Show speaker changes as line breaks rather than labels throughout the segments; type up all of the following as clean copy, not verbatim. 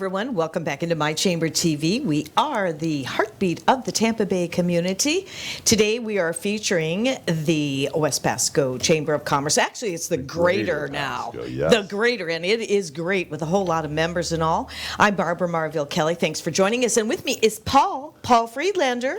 everyone. Welcome back into My Chamber TV. We are the heartbeat of the Tampa Bay community. Today we are featuring the West Pasco Chamber of Commerce. Actually, it's the greater now.
Pasco, yes.
The greater, and it is great with a whole lot of members and all. I'm Barbara Marville Kelly. Thanks for joining us. And with me is Paul Friedlander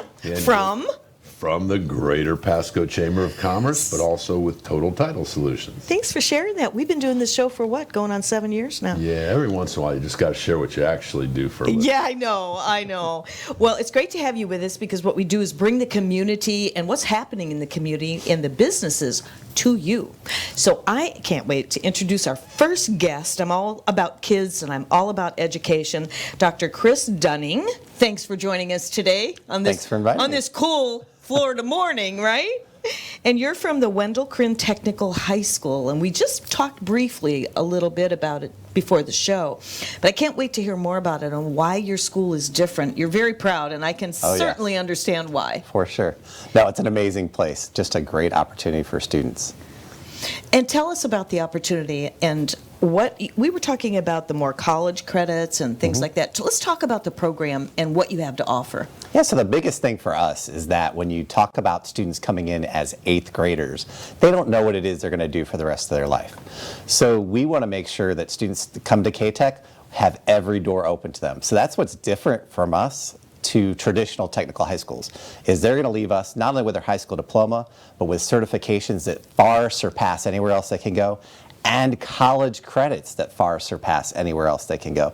from the Greater Pasco Chamber of Commerce, but also with Total Title Solutions.
Thanks for sharing that. We've been doing this show for what, going on 7 years now?
Yeah, every once in a while you just got to share what you actually do for a living.
Yeah, I know. Well, it's great to have you with us because what we do is bring the community and what's happening in the community and the businesses to you. So I can't wait to introduce our first guest. I'm all about kids and I'm all about education. Dr. Chris Dunning, thanks for joining us today on this,
Thanks for inviting me.
this cool Florida morning, right? And you're from the Wendell Krinn Technical High School, and we just talked briefly a little bit about it before the show. But I can't wait to hear more about it and why your school is different. You're very proud, and I can certainly understand why.
For sure. No, it's an amazing place. Just a great opportunity for students.
And tell us about the opportunity and what we were talking about, the more college credits and things like that. So let's talk about the program and what you have to offer.
Yeah, so the biggest thing for us is that when you talk about students coming in as 8th graders, they don't know what it is they're going to do for the rest of their life. So we want to make sure that students that come to K-Tech have every door open to them. So that's what's different from us to traditional technical high schools, is they're going to leave us not only with their high school diploma, but with certifications that far surpass anywhere else they can go, and college credits that far surpass anywhere else they can go.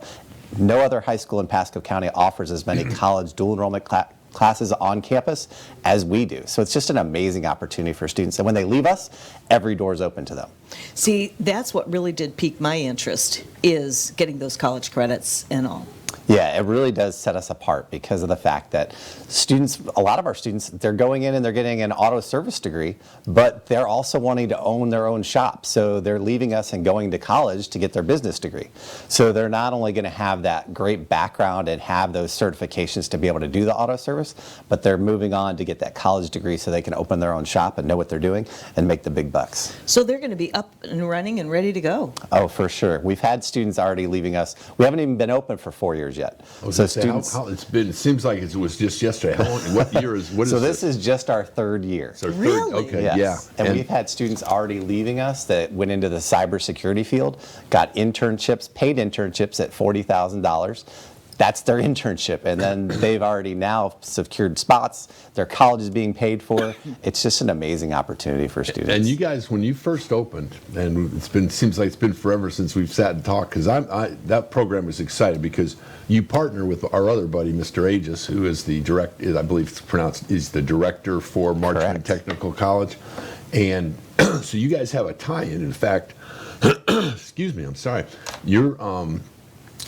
No other high school in Pasco County offers as many college dual enrollment classes on campus as we do. So it's just an amazing opportunity for students. And when they leave us, every door is open to them.
See, that's what really did pique my interest, is getting those college credits and all.
Yeah, it really does set us apart because of the fact that students, a lot of our students, they're going in and they're getting an auto service degree, but they're also wanting to own their own shop. So they're leaving us and going to college to get their business degree. So they're not only going to have that great background and have those certifications to be able to do the auto service, but they're moving on to get that college degree so they can open their own shop and know what they're doing and make the big bucks.
So they're going to be up and running and ready to go.
Oh, for sure. We've had students already leaving us. We haven't even been open for 4 years yet.
So students, it seems like it was just yesterday. How long, what year is, what is
So this is just our 3rd year.
So
Really?
Okay,
Yes.
yeah.
And we've had students already leaving us that went into the cybersecurity field, got internships, paid internships at $40,000. That's their internship, and then they've already now secured spots. Their college is being paid for. It's just an amazing opportunity for students.
And you guys, when you first opened, and seems like it's been forever since we've sat and talked, because that program is excited because you partner with our other buddy, Mr. Aegis, who is the I believe it's pronounced, is the director for Marchman Technical College, and so you guys have a tie-in. In fact, excuse me, I'm sorry,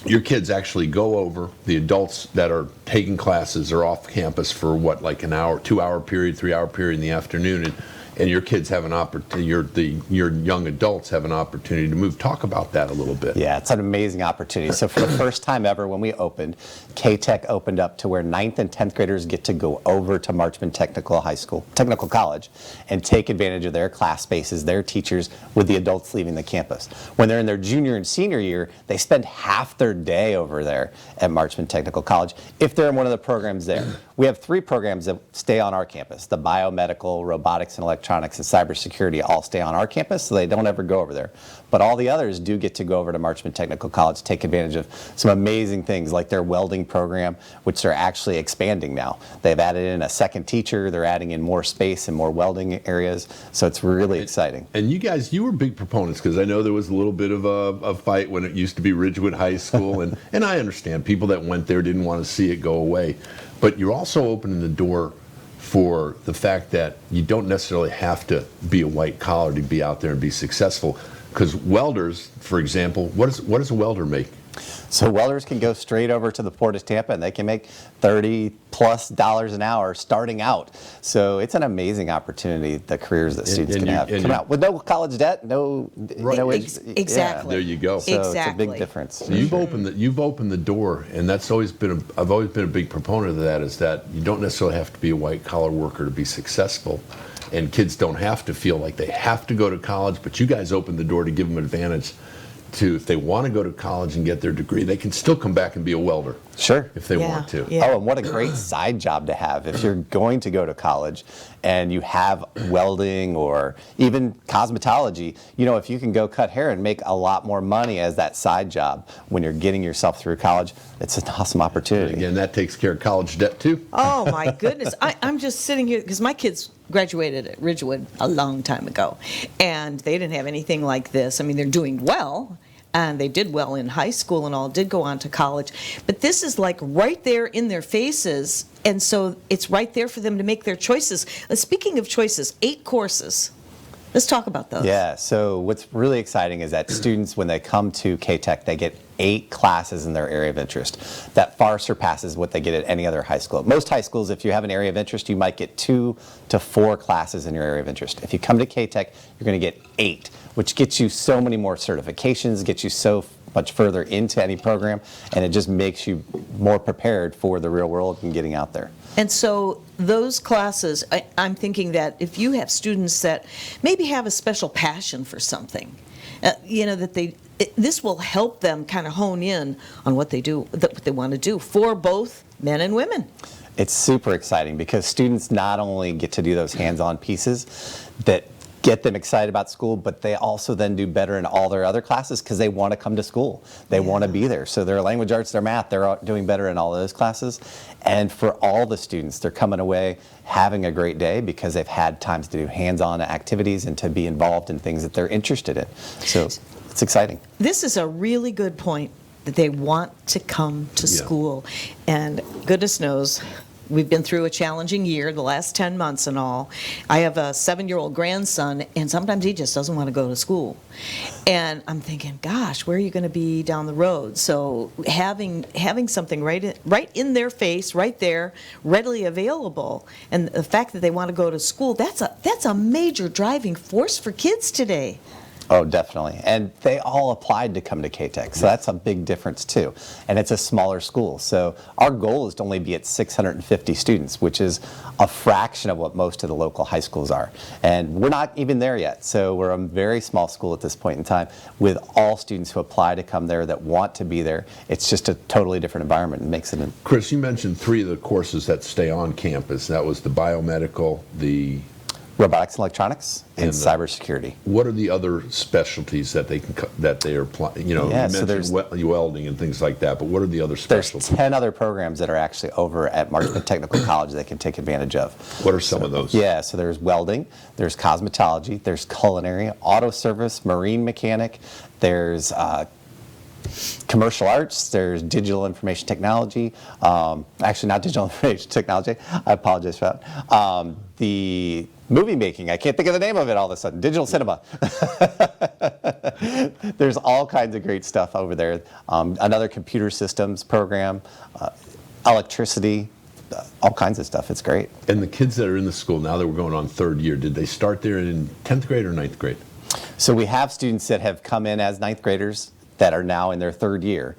your kids actually go over, the adults that are taking classes are off campus for what, like an hour, 2-hour period, 3-hour period in the afternoon, and your kids have an opportunity, your young adults have an opportunity to move. Talk about that a little bit.
Yeah, it's an amazing opportunity. So for the first time ever when we opened, K-Tech opened up to where 9th and 10th graders get to go over to Marchman Technical College, and take advantage of their class spaces, their teachers, with the adults leaving the campus. When they're in their junior and senior year, they spend half their day over there at Marchman Technical College if they're in one of the programs there. We have 3 programs that stay on our campus. The biomedical, robotics and electronics, and cybersecurity all stay on our campus, so they don't ever go over there. But all the others do get to go over to Marchman Technical College, take advantage of some amazing things like their welding program, which they're actually expanding now. They've added in a second teacher, they're adding in more space and more welding areas, so it's really exciting.
And you guys, you were big proponents, because I know there was a little bit of a fight when it used to be Ridgewood High School, and I understand people that went there didn't want to see it go away. But you're also opening the door for the fact that you don't necessarily have to be a white collar to be out there and be successful. Because welders, for example, what does a welder make?
So welders can go straight over to the Port of Tampa and they can make $30+ an hour starting out. So it's an amazing opportunity, the careers that students can have come out with no college debt,
Exactly.
Yeah.
There you go.
So it's a big difference.
So you've opened the door, and that's always been I've always been a big proponent of that, is that you don't necessarily have to be a white collar worker to be successful. And kids don't have to feel like they have to go to college, but you guys opened the door to give them advantage to, if they want to go to college and get their degree, they can still come back and be a welder.
Sure.
If they
Yeah,
want to.
yeah.
Oh, and what a great side job to have. If you're going to go to college and you have welding or even cosmetology, you know, if you can go cut hair and make a lot more money as that side job when you're getting yourself through college, it's an awesome opportunity.
Again, that takes care of college debt too.
Oh my goodness. I'm just sitting here because my kids graduated at Ridgewood a long time ago, and they didn't have anything like this. I mean, they're doing well, and they did well in high school and all, did go on to college. But this is like right there in their faces, and so it's right there for them to make their choices. Speaking of choices, 8 courses. Let's talk about those.
Yeah, so what's really exciting is that students, when they come to K-Tech, they get 8 classes in their area of interest. That far surpasses what they get at any other high school. At most high schools, if you have an area of interest, you might get 2 to 4 classes in your area of interest. If you come to K-Tech, you're going to get 8, which gets you so many more certifications, gets you so much further into any program, and it just makes you more prepared for the real world and getting out there.
And so those classes, I'm thinking that if you have students that maybe have a special passion for something, you know, that this will help them kind of hone in on what they do, what they want to do for both men and women.
It's super exciting because students not only get to do those hands-on pieces that get them excited about school, but they also then do better in all their other classes because they want to come to school. They want to be there. So their language arts, their math, they're doing better in all those classes. And for all the students, they're coming away having a great day because they've had times to do hands-on activities and to be involved in things that they're interested in. So it's exciting.
This is a really good point, that they want to come to school. And goodness knows, we've been through a challenging year, the last 10 months and all. I have a 7-year-old grandson, and sometimes he just doesn't want to go to school. And I'm thinking, gosh, where are you going to be down the road? So having something right in their face, right there, readily available, and the fact that they want to go to school, that's a major driving force for kids today.
Oh, definitely. And they all applied to come to K-Tech, so that's a big difference too. And it's a smaller school, so our goal is to only be at 650 students, which is a fraction of what most of the local high schools are. And we're not even there yet, so we're a very small school at this point in time with all students who apply to come there that want to be there. It's just a totally different environment and makes it
Chris, you mentioned 3 of the courses that stay on campus. That was the biomedical, the
robotics and electronics, and
And
cybersecurity.
What are the other specialties that they are applying? You know,
Yeah,
you
so
mentioned welding and things like that, but what are the other
There's
specialties?
10 other programs that are actually over at Marshman Technical College they can take advantage of.
What are some of those?
Yeah, so there's welding, there's cosmetology, there's culinary, auto service, marine mechanic, there's commercial arts, there's digital information technology, actually not digital information technology, I apologize for that. The movie making, I can't think of the name of it all of a sudden, digital cinema. There's all kinds of great stuff over there. Another computer systems program, electricity, all kinds of stuff. It's great.
And the kids that are in the school now that we're going on 3rd year, did they start there in 10th grade or 9th grade?
So we have students that have come in as 9th graders that are now in their 3rd year.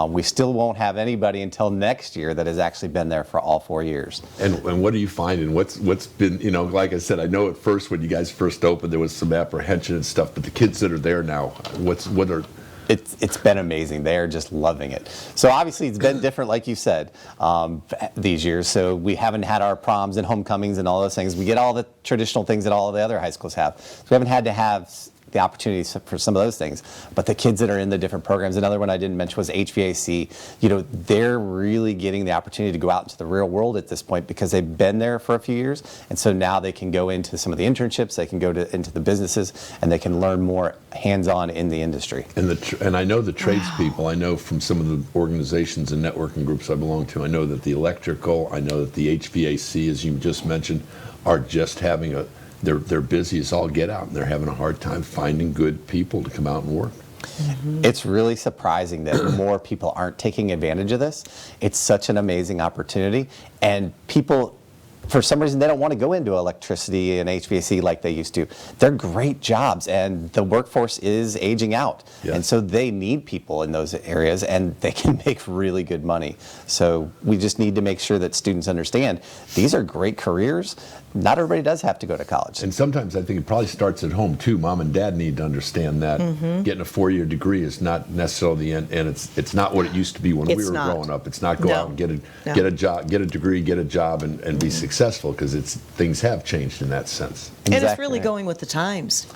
We still won't have anybody until next year that has actually been there for all 4 years.
And what do you find, and what's been, you know, like I said, I know at first when you guys first opened there was some apprehension and stuff, but the kids that are there now, what are...
It's been amazing. They are just loving it. So obviously it's been different, like you said, these years. So we haven't had our proms and homecomings and all those things. We get all the traditional things that all of the other high schools have. So we haven't had to have the opportunities for some of those things. But the kids that are in the different programs, another one I didn't mention was HVAC. You know, they're really getting the opportunity to go out into the real world at this point because they've been there for a few years. And so now they can go into some of the internships, they can go into the businesses, and they can learn more hands-on in the industry.
And I know the tradespeople, I know from some of the organizations and networking groups I belong to, I know that the electrical, I know that the HVAC, as you just mentioned, are just having they're busy as all get out, and they're having a hard time finding good people to come out and work.
Mm-hmm. It's really surprising that more people aren't taking advantage of this. It's such an amazing opportunity, and people, for some reason, they don't want to go into electricity and HVAC like they used to. They're great jobs, and the workforce is aging out.
Yes.
And so they need people in those areas, and they can make really good money. So we just need to make sure that students understand these are great careers. not everybody does have to go to college.
And sometimes I think it probably starts at home too. Mom and dad need to understand that getting a 4-year degree is not necessarily the end, and it's not what it used to be when we were growing up. It's not go out and get a job, get a degree, get a job, and be successful, because things have changed in that sense.
And it's
Exactly
really
right.
going with the times,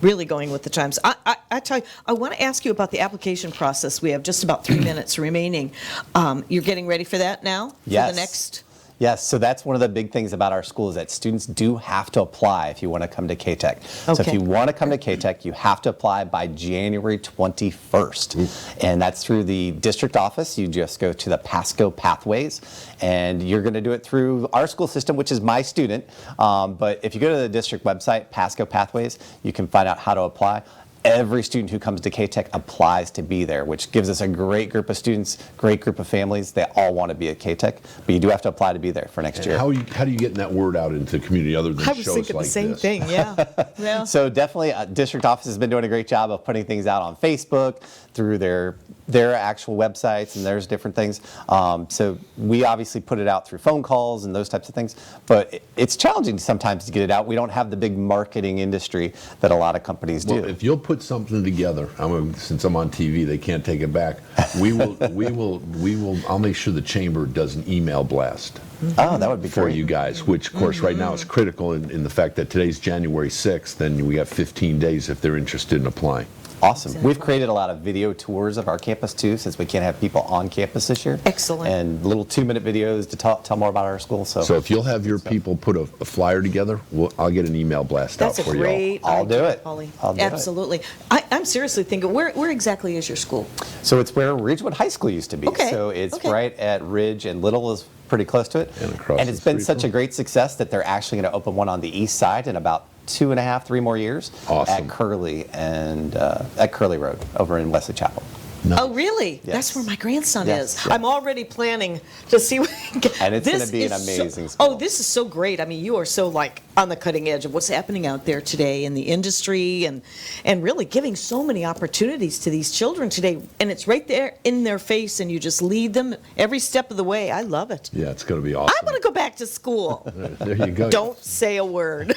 really going with the times. I tell you, I want to ask you about the application process. We have just about 3 minutes remaining. You're getting ready for that now?
Yes.
For the next...
Yes, so that's one of the big things about our school is that students do have to apply if you want to come to K-Tech. So if
Okay.
you want to come to K-Tech, you have to apply by January 21st. And that's through the district office. You just go to the Pasco Pathways, and you're going to do it through our school system, which is My Student. But if you go to the district website, Pasco Pathways, you can find out how to apply. Every student who comes to K-Tech applies to be there, which gives us a great group of students, great group of families. They all want to be at K-Tech, but you do have to apply to be there for next
And
year.
how do you get that word out into the community other than
I was
shows
thinking
like
the same
this?
thing, yeah.
So definitely, district office has been doing a great job of putting things out on Facebook, through their actual websites, and there's different things. So we obviously put it out through phone calls and those types of things, but it's challenging sometimes to get it out. We don't have the big marketing industry that a lot of companies do.
Well, if you'll put something together, since I'm on TV, they can't take it back. I'll make sure the chamber does an email blast
Oh, that would be
for
great.
you guys, which of course right now is critical in the fact that today's January 6th, then we have 15 days if they're interested in applying.
Awesome. We've created a lot of video tours of our campus too, since we can't have people on campus this year.
Excellent.
And little 2-minute videos to tell more about our school.
So if you'll have your people put a flyer together, I'll get an email blast
That's
out
a
for you all.
great
I'll do
idea,
it.
Holly.
I'll do it.
Absolutely. I'm seriously thinking, where exactly is your school?
So it's where Ridgewood High School used to be.
Okay,
So it's
okay.
right at Ridge, and Little is pretty close to it.
And across
it's
the
been
street
such a
from-
great success that they're actually going to open one on the east side in about 2.5-3 more years
Awesome.
at Curly and at Curly Road over in Wesley Chapel.
Oh, really?
Yes.
That's where my grandson
Yes.
is.
Yeah.
I'm already planning to see what
And it's gonna
This
be an
is so-
amazing school.
Oh, this is so great. I mean, you are so on the cutting edge of what's happening out there today in the industry, and really giving so many opportunities to these children today. And it's right there in their face, and you just lead them every step of the way. I love it.
Yeah, it's going to be awesome.
I want to go back to school.
There you go.
Don't say a word.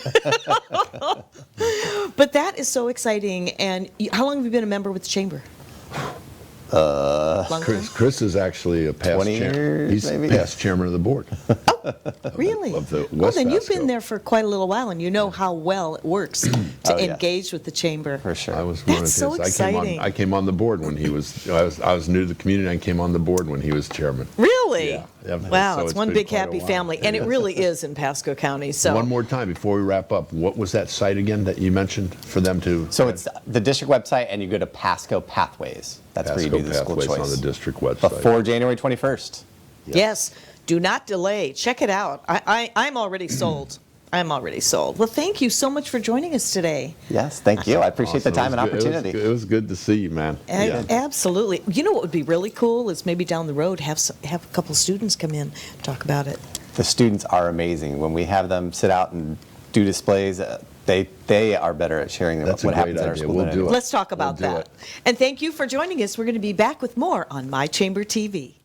But that is so exciting. And how long have you been a member with the chamber? Long time?
Chris is actually a past
20
chairman.
years,
He's
maybe?
past chairman of the board.
Really?
of the
Well,
West
then you've
Pasco.
been there for quite a little while, and you know how well it works to
Oh, yeah.
engage with the chamber.
For sure.
I was one
That's
of
so
his.
exciting.
I came on the board when he was. I was new to the community. And I came on the board when he was chairman.
Really?
Yeah. Yeah,
Wow,
so
it's
it's
one
been
big
quite a
happy
while.
family, and it really is in Pasco County. So
One more time before we wrap up, what was that site again that you mentioned for them to?
So it's the district website, and you go to Pasco Pathways. That's where you
Pasco
do the school
Pathways
choice.
on the district website.
Before January 21st.
yes, do not delay. Check it out. I'm already sold. I'm already sold. Well, thank you so much for joining us today.
Yes, thank you. I appreciate the
Awesome.
time and
It was good-
opportunity.
It was good to see you, man.
Absolutely. You know what would be really cool is maybe down the road have a couple students come in talk about it.
The students are amazing. When we have them sit out and do displays, they are better at sharing
That's a
what
great
happens in our
idea.
school
We'll
than
do
anyone.
it.
Let's talk about
We'll do
that.
it.
And thank you for joining us. We're going to be back with more on My Chamber TV.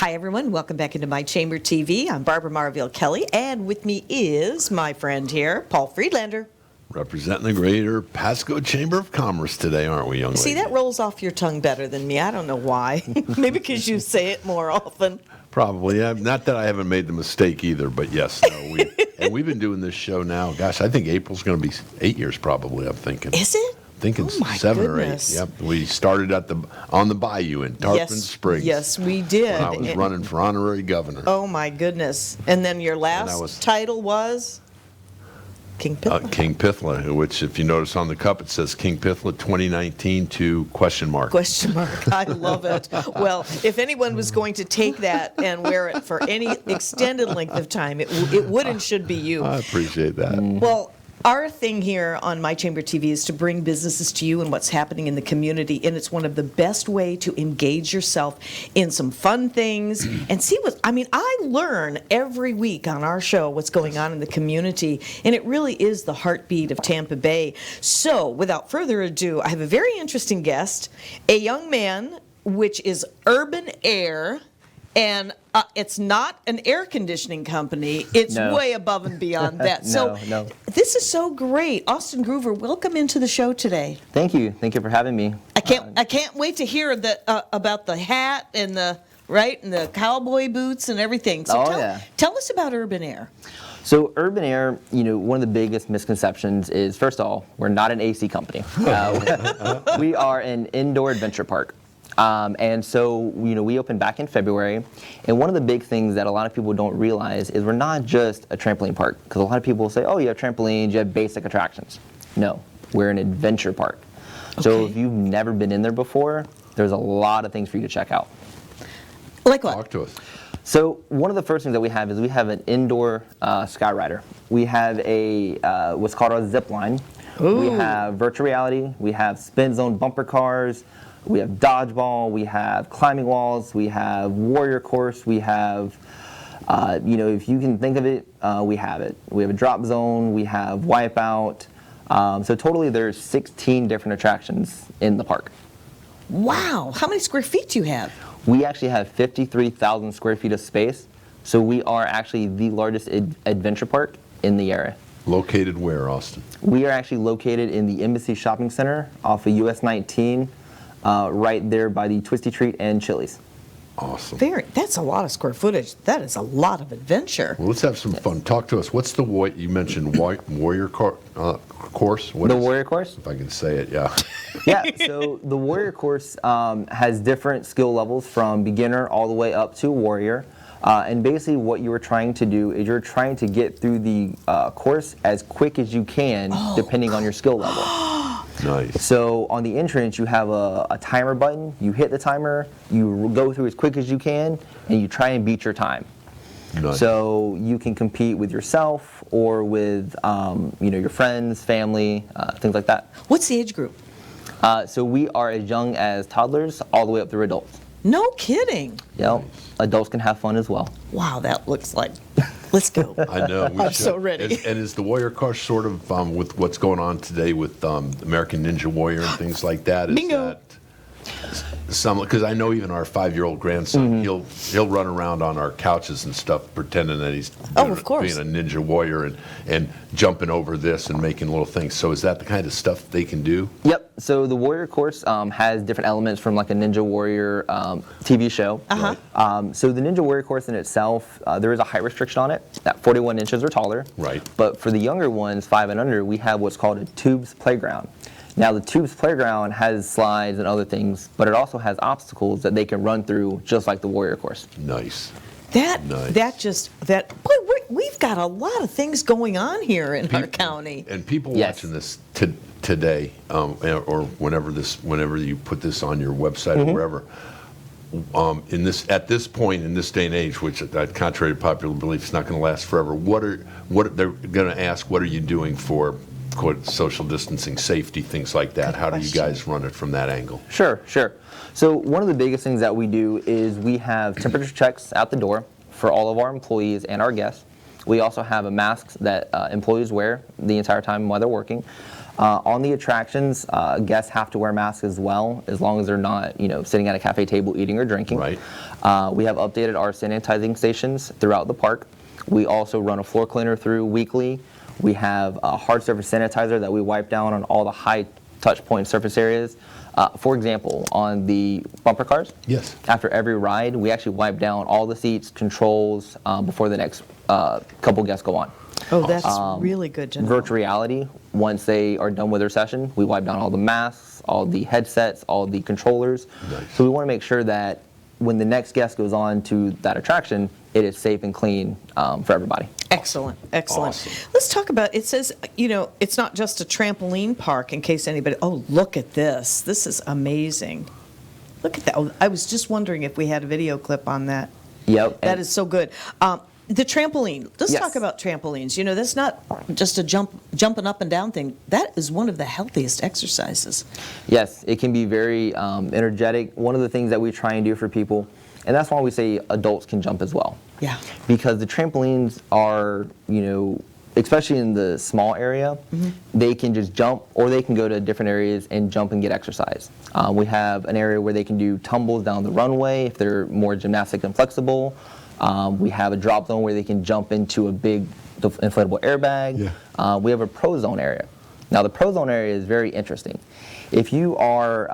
Hi, everyone. Welcome back into My Chamber TV. I'm Barbara Marville Kelly, and with me is my friend here, Paul Friedlander.
Representing the greater Pasco Chamber of Commerce today, aren't we, young lady?
See, that rolls off your tongue better than me. I don't know why. Maybe because you say it more often.
Probably. Yeah. Not that I haven't made the mistake either, but yes. No, we've been doing this show now. Gosh, I think April's going to be 8 years probably, I'm thinking.
Is it?
Thinking
Oh, my
7
goodness.
or 8. Yep. We started on the Bayou in Tarpon Springs.
Yes, we did.
When I was running for honorary governor.
Oh, my goodness. And then your last title was? King Pithla.
King Pithla, which if you notice on the cup, it says King Pithla 2019 to question mark.
Question mark. I love it. Well, if anyone was going to take that and wear it for any extended length of time, it would and should be you.
I appreciate that.
Well, our thing here on My Chamber TV is to bring businesses to you and what's happening in the community, and it's one of the best way to engage yourself in some fun things and see I learn every week on our show what's going on in the community, and it really is the heartbeat of Tampa Bay. So, without further ado, I have a very interesting guest, a young man, which is Urban Air. And it's not an air conditioning company. It's way above and beyond that.
No.
This is so great. Austin Groover, welcome into the show today.
Thank you. Thank you for having me.
I can't wait to hear about the hat and and the cowboy boots and everything. So tell us about Urban Air.
So Urban Air, one of the biggest misconceptions is, first of all, we're not an AC company. We are an indoor adventure park. And so, we opened back in February, and one of the big things that a lot of people don't realize is we're not just a trampoline park, because a lot of people say, oh, you have trampolines, you have basic attractions. No, we're an adventure park. Okay. So if you've never been in there before, there's a lot of things for you to check out.
Like what?
Talk to us.
So one of the first things that we have is we have an indoor skyrider. We have what's called a zip line. Ooh. We have virtual reality. We have spin zone bumper cars. We have dodgeball, we have climbing walls, we have warrior course, we have, if you can think of it, we have it. We have a drop zone, we have wipeout. So totally there's 16 different attractions in the park.
Wow, how many square feet do you have?
We actually have 53,000 square feet of space. So we are actually the largest adventure park in the area.
Located where, Austin?
We are actually located in the Embassy Shopping Center off of US 19. Right there by the Twisty Treat and Chili's.
Awesome.
That's a lot of square footage. That is a lot of adventure.
Well, let's have some fun. Talk to us. What's you mentioned warrior course? What
the warrior course?
If I can say it, yeah.
Yeah, so the warrior course has different skill levels from beginner all the way up to warrior. And basically what you are trying to do is you're trying to get through the course as quick as you can, depending on your skill level.
Nice.
So on the entrance, you have a timer button. You hit the timer, you go through as quick as you can, and you try and beat your time. Nice. So you can compete with yourself or with your friends, family, things like that.
What's the age group?
So we are as young as toddlers all the way up through adults.
No kidding.
Yep. Adults can have fun as well.
Wow, that looks like. Let's go.
I know.
I'm so ready.
And is the Warrior Car sort of with what's going on today with American Ninja Warrior and things like that? Is
Bingo.
That because I know even our 5-year-old grandson, he'll run around on our couches and stuff pretending that he's
of course.
being a ninja warrior and jumping over this and making little things. So is that the kind of stuff they can do?
Yep. So the Warrior course has different elements from like a Ninja Warrior TV show.
Uh-huh.
So the Ninja Warrior course in itself, there is a height restriction on it at 41 inches or taller.
Right.
But for the younger ones, 5 and under, we have what's called a Tubes Playground. Now the Tubes Playground has slides and other things, but it also has obstacles that they can run through just like the Warrior course.
Nice.
Boy, we've got a lot of things going on here in our county.
And people watching this today, or whenever you put this on your website or wherever, at this point in this day and age, which contrary to popular belief is not going to last forever, what they're going to ask, what are you doing for quote social distancing, safety, things like that? How do you guys run it from that angle?
Sure. So one of the biggest things that we do is we have temperature checks at the door for all of our employees and our guests. We also have a mask that employees wear the entire time while they're working. On the attractions, guests have to wear masks as well, as long as they're not, sitting at a cafe table eating or drinking.
Right.
We have updated our sanitizing stations throughout the park. We also run a floor cleaner through weekly. We have a hard surface sanitizer that we wipe down on all the high touch point surface areas. For example, on the bumper cars,
Yes.
after every ride, we actually wipe down all the seats, controls, before the next couple guests go on.
Oh, that's really good to know.
Virtual reality, once they are done with their session, we wipe down all the masks, all the headsets, all the controllers.
Nice.
So we want to make sure that when the next guest goes on to that attraction, it is safe and clean for everybody.
Excellent, excellent.
Awesome.
Let's talk about, it says, it's not just a trampoline park in case anybody, oh, look at this. This is amazing. Look at that. Oh, I was just wondering if we had a video clip on that.
Yep.
That is so good. The trampoline, let's
Yes.
talk about trampolines. That's not just a jumping up and down thing. That is one of the healthiest exercises.
Yes, it can be very energetic. One of the things that we try and do for people, and that's why we say adults can jump as well.
Yeah.
Because the trampolines are, especially in the small area, they can just jump, or they can go to different areas and jump and get exercise. We have an area where they can do tumbles down the runway if they're more gymnastic and flexible. We have a drop zone where they can jump into a big inflatable airbag.
Yeah.
We have a pro zone area. Now the pro zone area is very interesting. If you are,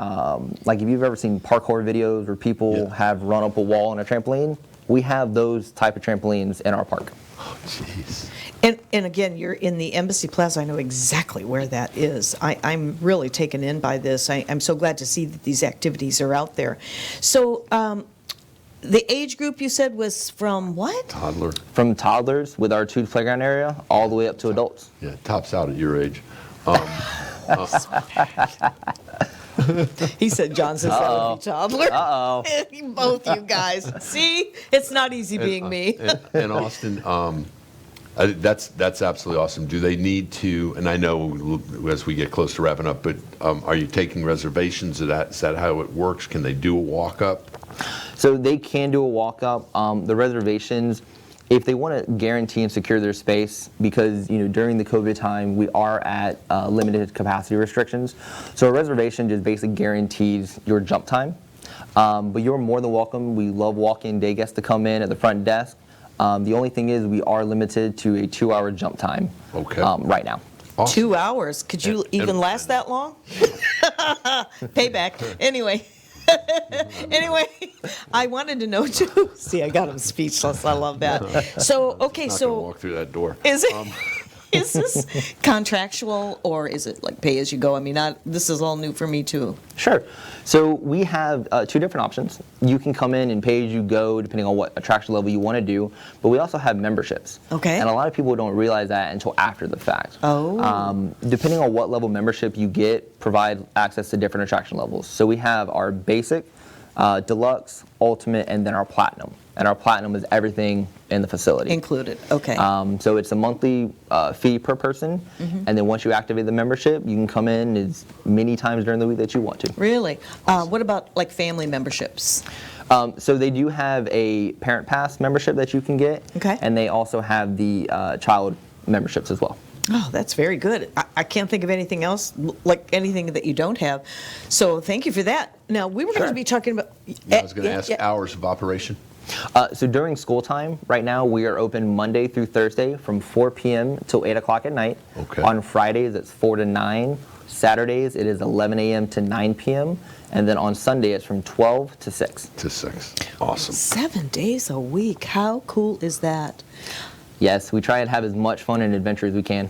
if you've ever seen parkour videos where people
Yeah.
have run up a wall on a trampoline, we have those type of trampolines in our park.
Oh, jeez.
And again, you're in the Embassy Plaza. I know exactly where that is. I'm really taken in by this. I'm so glad to see that these activities are out there. So the age group you said was from what?
Toddler.
From toddlers with our 2 playground area all the way up to adults.
Yeah, tops out at your age.
He said John says that would be toddler.
Uh-oh.
Both you guys. See? It's not easy being me.
And Austin, that's absolutely awesome. Do they need to, and I know as we get close to wrapping up, but are you taking reservations? Is that how it works? Can they do a walk-up?
So they can do a walk-up. The reservations, if they want to guarantee and secure their space, because during the COVID time we are at limited capacity restrictions. So a reservation just basically guarantees your jump time. But you're more than welcome. We love walk-in day guests to come in at the front desk. The only thing is we are limited to a 2-hour jump time.
Okay.
Right now.
Awesome.
2 hours. Could you even last that long? Payback. Anyway. Anyway, I wanted to know too. See, I got him speechless. I love that. So, okay,
Not gonna
so
walk through that door.
is it is this contractual or is it like pay as you go? I mean, this is all new for me too.
Sure. So we have 2 different options. You can come in and pay as you go, depending on what attraction level you want to do. But we also have memberships.
Okay.
And a lot of people don't realize that until after the fact.
Oh.
Depending on what level membership you get, provide access to different attraction levels. So we have our basic, deluxe, ultimate, and then our platinum. And our platinum is everything in the facility.
Included. Okay.
So it's a monthly fee per person, and then once you activate the membership, you can come in as many times during the week that you want to.
Really? What about like family memberships?
So they do have a parent pass membership that you can get,
Okay.
and they also have the child memberships as well.
Oh, that's very good. I can't think of anything else, like anything that you don't have. So thank you for that. Now, we were going to be talking about...
I was going to ask hours of operation.
So during school time, right now we are open Monday through Thursday from 4 p.m. till 8 o'clock at night.
Okay.
On Fridays it's 4 to 9. Saturdays it is 11 a.m. to 9 p.m. And then on Sunday it's from 12 to 6.
To 6. Awesome.
7 days a week. How cool is that?
Yes, we try and have as much fun and adventure as we can.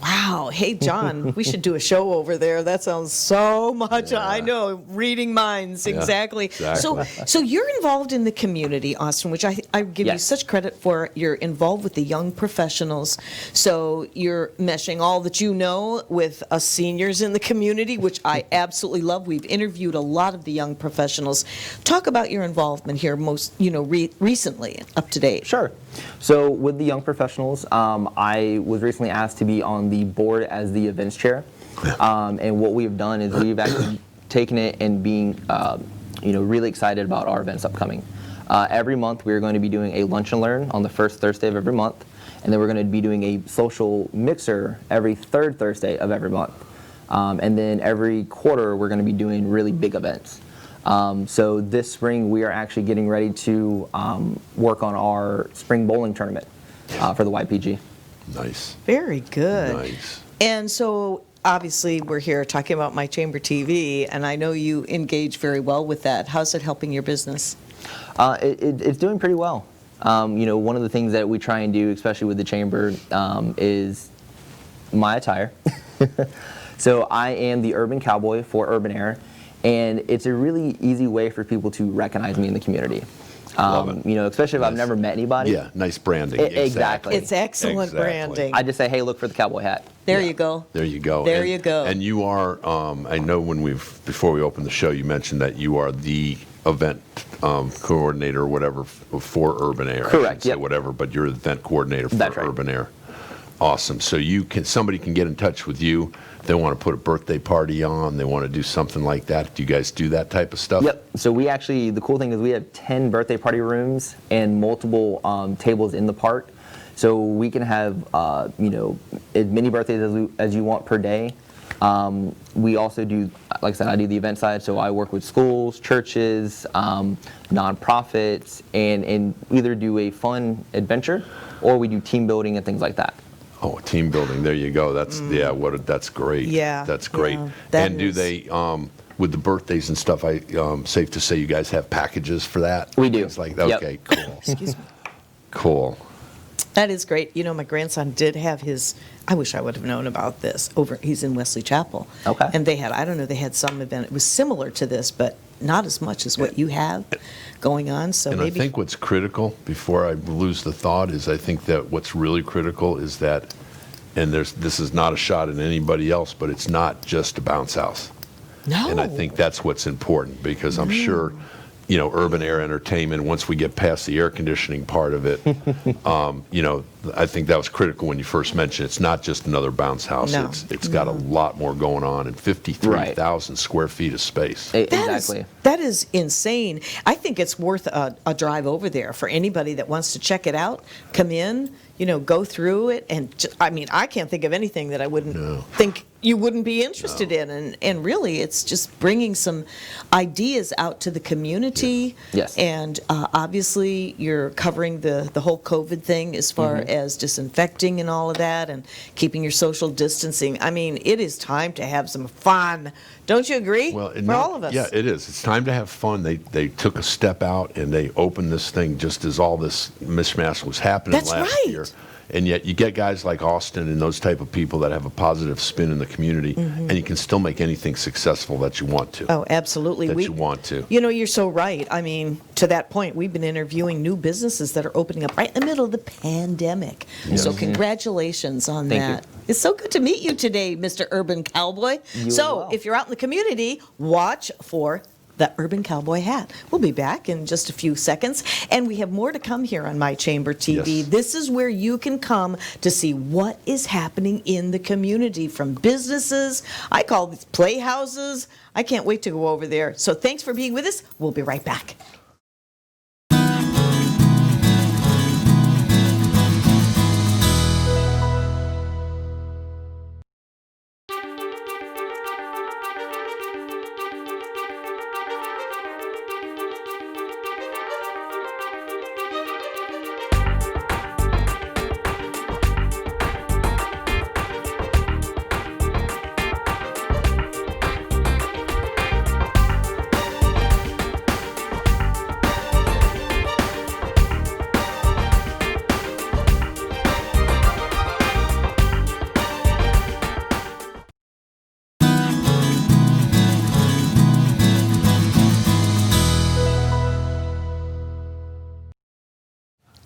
Wow. Hey, John, we should do a show over there. That sounds so much.
Yeah.
I know, reading minds,
Yeah,
exactly.
exactly.
So you're involved in the community, Austin, which I give you
Yes.
such credit for. You're involved with the young professionals. So you're meshing all that you know with us seniors in the community, which I absolutely love. We've interviewed a lot of the young professionals. Talk about your involvement here most, recently, up to date.
Sure. So with the young professionals, I was recently asked to be on the board as the events chair. And what we've done is we've actually taken it and being really excited about our events upcoming. Every month we are going to be doing a lunch and learn on the first Thursday of every month. and then we're going to be doing a social mixer every third Thursday of every month. And then every quarter, we're going to be doing really big events. So this spring, we are actually getting ready to work on our spring bowling tournament for the YPG.
Nice.
Very good.
Nice.
And so obviously we're here talking about My Chamber TV, and I know you engage very well with that. How's it helping your business?
It's doing pretty well. One of the things that we try and do, especially with the Chamber, is my attire. So I am the urban cowboy for Urban Air, and it's a really easy way for people to recognize me in the community.
Love it.
Especially if I've never met anybody.
Yeah, nice branding.
Exactly.
It's excellent branding.
I just say, hey, look for the cowboy hat.
There you go.
There you go.
There you go.
And you are, I know before we opened the show, you mentioned that you are the event coordinator or whatever for Urban Air.
Correct,
Yep. Whatever, but you're the event coordinator for
That's right.
Urban Air. Awesome. So somebody can get in touch with you. They want to put a birthday party on. They want to do something like that. Do you guys do that type of stuff?
Yep. So the cool thing is we have 10 birthday party rooms and multiple tables in the park. So we can have, as many birthdays as you want per day. We also do, like I said, I do the event side. So I work with schools, churches, nonprofits, and either do a fun adventure or we do team building and things like that.
Oh, team building. There you go. That's that's great.
Yeah.
That's great.
Yeah,
and do they with the birthdays and stuff? Safe to say you guys have packages for that.
We do.
Things like that.
Yep.
Okay. Cool.
Excuse me.
Cool.
That is great. My grandson did have his, I wish I would have known about this, he's in Wesley Chapel.
Okay.
And they had some event, it was similar to this, but not as much as what you have going on, so
And
maybe.
I think what's critical, before I lose the thought, is I think that what's really critical is that, and this is not a shot at anybody else, but it's not just a bounce house.
No.
And I think that's what's important, because I'm sure, Urban Air Entertainment, once we get past the air conditioning part of it, I think that was critical when you first mentioned it's not just another bounce house.
No.
It's got a lot more going on, and 53,000 square feet of space.
Exactly.
That is insane. I think it's worth a drive over there for anybody that wants to check it out. Come in, go through it, and I can't think of anything that I wouldn't think you wouldn't be interested in. And really, it's just bringing some ideas out to the community.
Yes.
And obviously, you're covering the whole COVID thing as far as disinfecting and all of that, and keeping your social distancing. It is time to have some fun. Don't you agree?
Well,
for all of us.
Yeah, it is. It's time to have fun. They took a step out and they opened this thing just as all this mishmash was happening
That's
last
right.
year. And yet you get guys like Austin and those type of people that have a positive spin in the community, and you can still make anything successful that you want to.
Oh, absolutely.
You want to.
You're so right. To that point, we've been interviewing new businesses that are opening up right in the middle of the pandemic.
Yes.
So congratulations on
Thank
that.
you.
It's so good to meet you today, Mr. Urban Cowboy.
You as
So
well.
if you're out in the community, watch for the Urban Cowboy hat. We'll be back in just a few seconds, and we have more to come here on My Chamber TV.
Yes.
This is where you can come to see what is happening in the community, from businesses, I call these playhouses. I can't wait to go over there. So thanks for being with us. We'll be right back.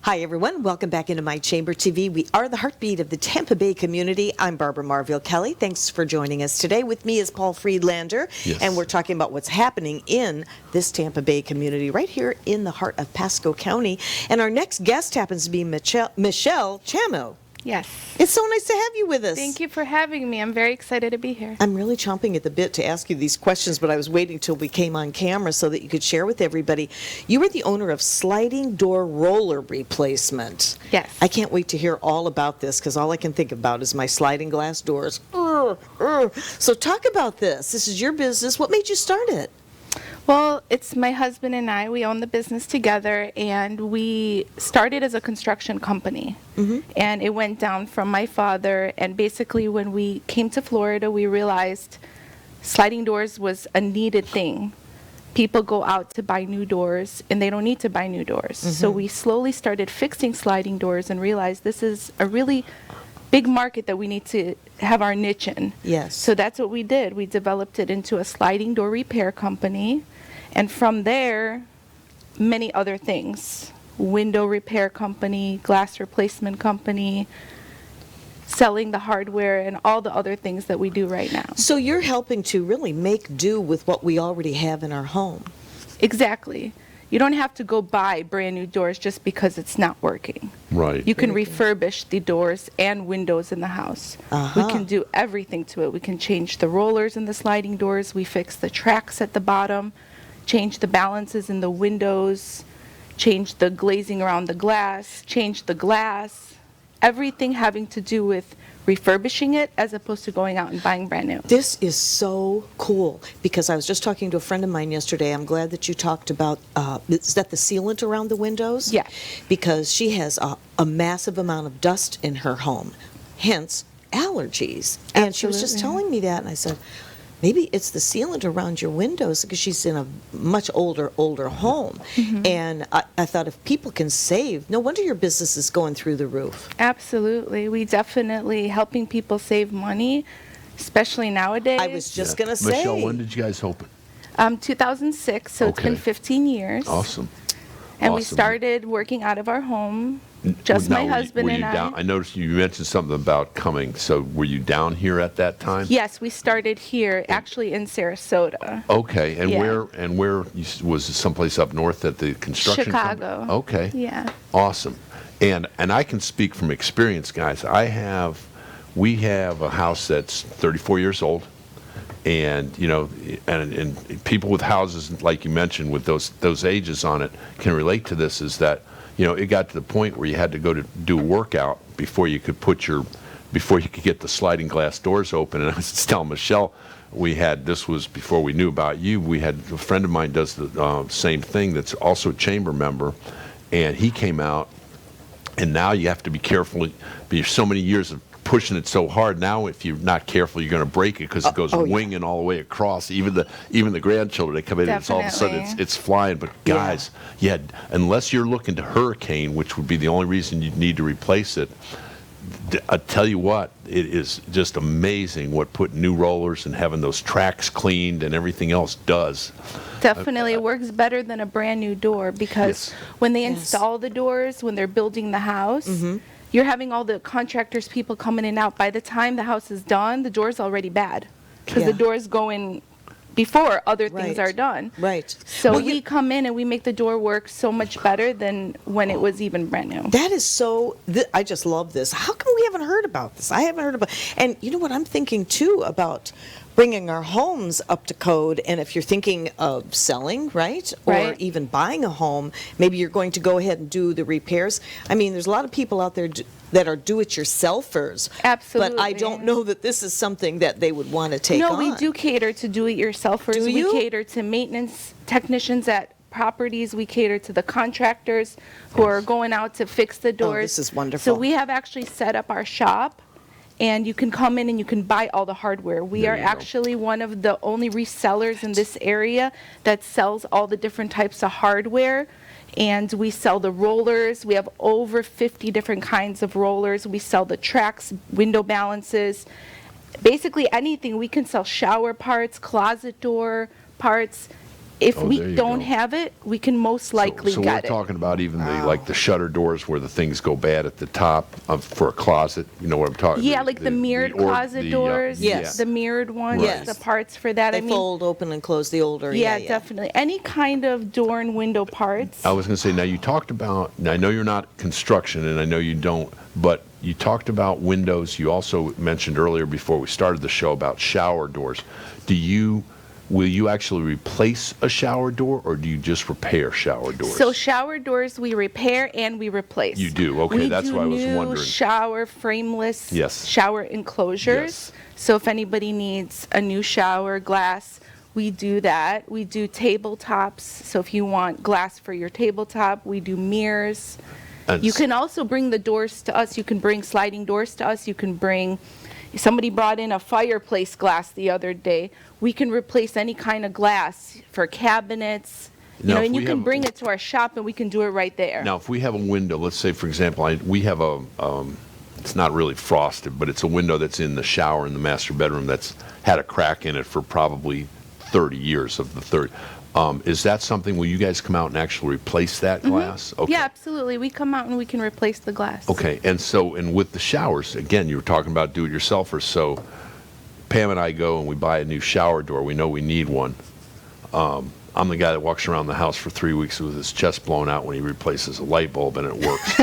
Hi, everyone. Welcome back into My Chamber TV. We are the heartbeat of the Tampa Bay community. I'm Barbara Marville Kelly. Thanks for joining us today. With me is Paul Friedlander,
Yes.
and we're talking about what's happening in this Tampa Bay community right here in the heart of Pasco County. And our next guest happens to be Michelle Chamo.
Yes.
It's so nice to have you with us.
Thank you for having me. I'm very excited to be here.
I'm really chomping at the bit to ask you these questions, but I was waiting till we came on camera so that you could share with everybody. You are the owner of Sliding Door Roller Replacement.
Yes.
I can't wait to hear all about this because all I can think about is my sliding glass doors. So talk about this. This is your business. What made you start it?
Well, it's my husband and I. We own the business together, and we started as a construction company. And it went down from my father. And basically, when we came to Florida, we realized sliding doors was a needed thing. People go out to buy new doors, and they don't need to buy new doors. So we slowly started fixing sliding doors and realized this is a really big market that we need to have our niche in.
Yes.
So that's what we did. We developed it into a sliding door repair company. And from there, many other things. Window repair company, glass replacement company, selling the hardware, and all the other things that we do right now.
So you're helping to really make do with what we already have in our home.
Exactly. You don't have to go buy brand new doors just because it's not working.
Right.
You can refurbish the doors and windows in the house. We can do everything to it. We can change the rollers in the sliding doors. We fix the tracks at the bottom, change the balances in the windows, change the glazing around the glass, change the glass, everything having to do with refurbishing it as opposed to going out and buying brand new.
This is so cool because I was just talking to a friend of mine yesterday. I'm glad that you talked about, is that the sealant around the windows?
Yeah.
Because she has a massive amount of dust in her home, hence allergies. And she was just
Absolutely.
telling me that, and I said, maybe it's the sealant around your windows because she's in a much older home. And I thought if people can save, no wonder your business is going through the roof.
Absolutely. We definitely helping people save money, especially nowadays.
I was just going to say.
Michelle, when did you guys open?
2006, so it's been
Okay.
15 years.
Awesome.
And we
Awesome.
started working out of our home, just
Now,
my
were
husband
you
and
down,
I.
I noticed you mentioned something about coming. So were you down here at that time?
Yes, we started here, actually in Sarasota.
Okay. And
Yeah.
where was it someplace up north at the construction company?
Chicago.
Okay.
Yeah.
Awesome. And I can speak from experience, guys. We have a house that's 34 years old. And and people with houses, like you mentioned, with those ages on it, can relate to this. Is that it got to the point where you had to go to do a workout before you could get the sliding glass doors open. And I was just telling Michelle, this was before we knew about you. We had a friend of mine does the same thing. That's also a chamber member, and he came out. And now you have to be careful. There's so many years of pushing it so hard. Now, if you're not careful, you're going to break it because it goes winging all the way across. Even the grandchildren, they come in and it's all of a sudden
Definitely.
it's flying. But guys, unless you're looking to hurricane, which would be the only reason you need to replace it. I tell you what, it is just amazing what putting new rollers and having those tracks cleaned and everything else does.
Definitely, it works better than a brand new door because
Yes.
when they install the doors, when they're building the house, you're having all the contractors, people coming in and out. By the time the house is done, the door's already bad because
Yeah.
the door's going before other things
Right.
are done.
Right.
So
Well,
we come in and we make the door work so much better than when it was even brand new.
That is so, I just love this. How come we haven't heard about this? I haven't heard about, and you know what I'm thinking too about bringing our homes up to code, and if you're thinking of selling, right? Or
Right.
even buying a home, maybe you're going to go ahead and do the repairs. I mean, there's a lot of people out there that are do-it-yourselfers. But I
Absolutely.
don't know that this is something that they would want to take
No,
on.
we do cater to do-it-yourselfers.
Do you?
We cater to maintenance technicians at properties. We cater to the contractors who are going out to fix the doors.
this is wonderful.
So we have actually set up our shop, and you can come in and you can buy all the hardware. We
There
are
you go.
actually one of the only resellers in this area that sells all the different types of hardware. And we sell the rollers. We have over 50 different kinds of rollers. We sell the tracks, window balances, basically anything. We can sell shower parts, closet door parts, If
Oh,
we
there you
don't
go.
have it, we can most likely
so
get
we're
it.
talking about even the shutter doors where the things go bad at the top for a closet. You know what I'm talking?
Yeah, like the mirrored closet doors.
Yes.
the mirrored ones,
Yes.
the parts for that.
They
I mean,
fold open and close the older.
yeah, definitely. Any kind of door and window parts.
I was going to say, now you talked about, now I know you're not construction and I know you don't, but you talked about windows. You also mentioned earlier before we started the show about shower doors. Will you actually replace a shower door or do you just repair shower doors?
So shower doors we repair and we replace.
You do, okay, that's why I was
We do
wondering.
new shower frameless
Yes.
shower enclosures.
Yes.
So if anybody needs a new shower glass, we do that. We do tabletops. So if you want glass for your tabletop, we do mirrors.
And
You can also bring the doors to us. You can bring sliding doors to us. You can bring, somebody brought in a fireplace glass the other day. We can replace any kind of glass for cabinets,
Now, if
and
we
you can
have-
bring it to our shop and we can do it right there.
Now, if we have a window, let's say, for example, we have it's not really frosted, but it's a window that's in the shower in the master bedroom that's had a crack in it for probably 30 years of the 30. Is that something, will you guys come out and actually replace that glass? Okay.
Yeah, absolutely. We come out and we can replace the glass.
Okay, and with the showers, again, you were talking about do-it-yourselfers, so Pam and I go and we buy a new shower door. We know we need one. I'm the guy that walks around the house for 3 weeks with his chest blown out when he replaces a light bulb and it works.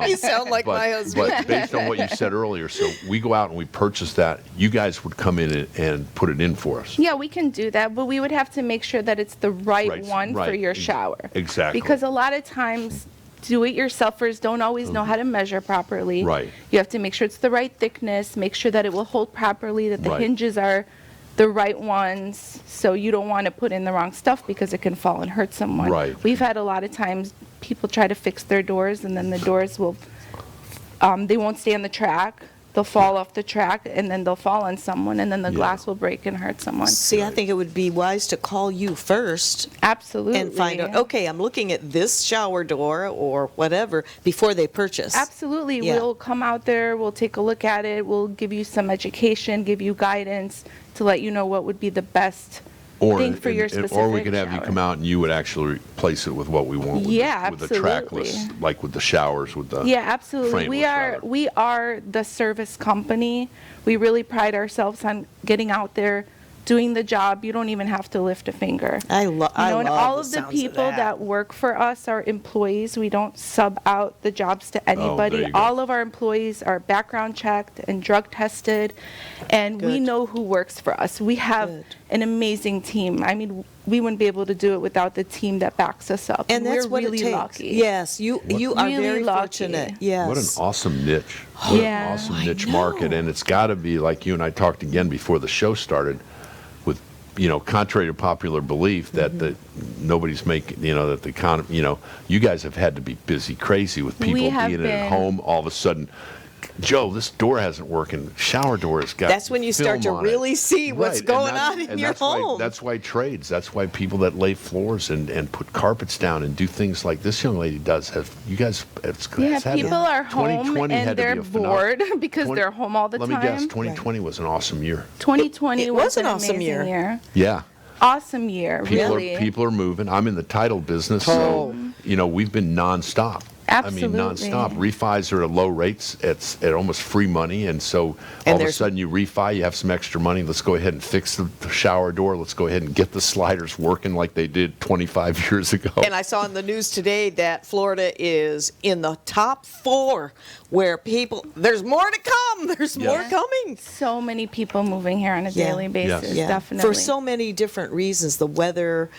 You sound like my husband.
But based on what you said earlier, so we go out and we purchase that. You guys would come in and put it in for us.
Yeah, we can do that, but we would have to make sure that it's the right
Right,
one for
right.
your shower.
Exactly.
Because a lot of times, do-it-yourselfers don't always know how to measure properly.
Right.
You have to make sure it's the right thickness, make sure that it will hold properly, that the
Right.
hinges are the right ones, so you don't want to put in the wrong stuff because it can fall and hurt someone.
Right.
We've had a lot of times people try to fix their doors and then the doors will, they won't stay on the track. They'll fall off the track and then they'll fall on someone and then the
Yeah.
glass will break and hurt someone.
See, I think it would be wise to call you first
Absolutely.
and find out, okay, I'm looking at this shower door or whatever before they purchase.
Absolutely.
Yeah.
We'll come out there, we'll take a look at it, we'll give you some education, give you guidance to let you know what would be the best thing for your specific
or we could have you
shower.
come out and you would actually replace it with what we want.
Yeah,
with the trackless,
absolutely.
like with the showers, with the
Yeah, absolutely. We
frameless,
are
rather.
we are the service company. We really pride ourselves on getting out there, doing the job. You don't even have to lift a finger.
I
And
love
all
the
of the
sounds of
people
that.
that work for us are employees. We don't sub out the jobs to anybody.
you go.
All of our employees are background checked and drug tested, and we
Good.
know who works for us. We have
Good.
an amazing team. I mean, we wouldn't be able to do it without the team that backs us up.
And that's
We're
what
really
it takes.
lucky.
Yes, you are
Really
very
lucky.
fortunate. Yes.
What an awesome niche. What
Yeah.
an awesome
I
niche
know.
market. And it's got to be, like you and I talked again before the show started, with, contrary to popular belief that nobody's making, that the economy, you guys have had to be busy crazy with people
We have
being at
been.
home. All of a sudden, Joe, this door hasn't working. Shower door has got
That's when you start
film
to
on it."
really see what's
Right,
going
and that's-
on in
and
your
that's why-
home.
That's why trades. That's why people that lay floors and put carpets down and do things like this young lady does have. You guys, it's
Yeah,
it's had to-
people are home
2020 had
and
to be
they're
a phenomenal-
bored because
20
they're home all the
Let
time.
me guess, 2020 was an awesome year.
2020
It
was
was an
an
awesome
amazing year.
Yeah.
Awesome year, really.
People are moving. I'm in the title business, so we've been nonstop.
Absolutely.
I mean, nonstop. Refis are at low rates. It's at almost free money, and so all of a
there's-
sudden you refi, you have some extra money. Let's go ahead and fix the shower door. Let's go ahead and get the sliders working like they did 25 years ago.
And I saw in the news today that Florida is in the top 4 where there's more to come. There's
Yeah.
more coming.
So many people moving here on a
Yeah.
daily basis,
Yes.
definitely.
For so many different reasons, the weather,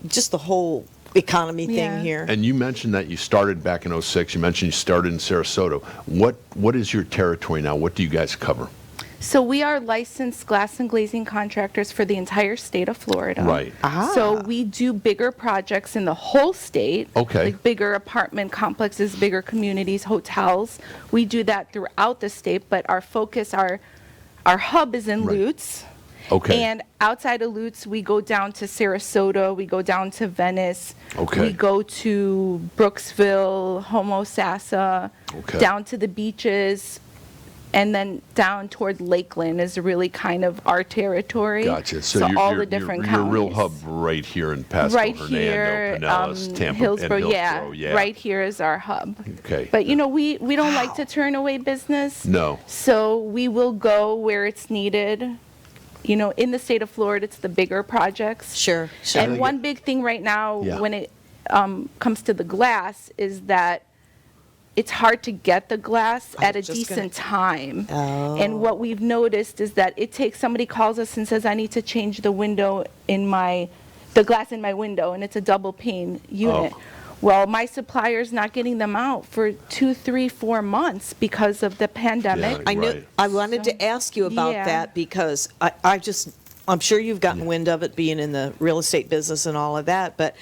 just the whole economy
Yeah.
thing here.
And you mentioned that you started back in 06. You mentioned you started in Sarasota. What is your territory now? What do you guys cover?
So we are licensed glass and glazing contractors for the entire state of Florida.
Right.
So we do bigger projects in the whole state.
Okay.
Like bigger apartment complexes, bigger communities, hotels. We do that throughout the state, but our focus, our hub is in
Right.
Lutz.
Okay.
And outside of Lutz, we go down to Sarasota, we go down to Venice.
Okay.
We go to Brooksville, Homosassa,
Okay.
down to the beaches. and then down toward Lakeland is really kind of our territory.
Gotcha. So you're,
all
you're,
the different
you're,
counties.
you're a real hub right here in Pasco,
Right
Hernando,
here,
Pinellas, Tampa,
Hillsborough,
and Hillsborough.
yeah, right here is our hub.
Okay.
But you know, we don't like to turn away business.
No.
So we will go where it's needed. You know, in the state of Florida, it's the bigger projects.
Sure.
And one big thing right now,
Yeah.
when it comes to the glass, is that it's hard to get the glass
I
at a
was just gonna-
decent time.
Oh.
And what we've noticed is that it takes, somebody calls us and says, I need to change the window in the glass in my window, and it's a double pane unit.
Oh.
Well, my supplier's not getting them out for 2, 3, 4 months because of the pandemic.
Yeah.
I knew,
Right.
I wanted to ask you about
Yeah.
that because I'm sure you've gotten wind of it being in the real estate business and all of that, but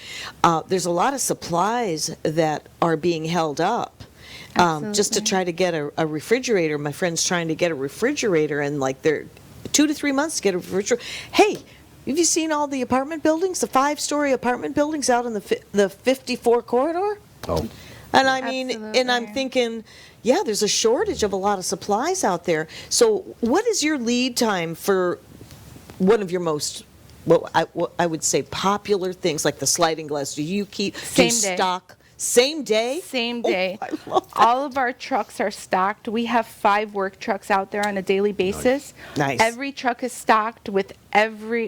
there's a lot of supplies that are being held up. Just to
Absolutely.
try to get a refrigerator. My friend's trying to get a refrigerator, and like they're 2 to 3 months to get a refrigerator. Hey, have you seen all the apartment buildings, the 5-story apartment buildings out in the 54 corridor?
Oh,
And I mean, and I'm
Absolutely.
thinking, yeah, there's a shortage of a lot of supplies out there. So what is your lead time for one of your most, what I would say, popular things, like the sliding glass? Do you keep, do you
Same day.
stock? Same day?
Same
Oh,
day.
I love that.
All of our trucks are stocked. We have 5 work trucks out there on a daily basis.
Nice.
Every truck is stocked with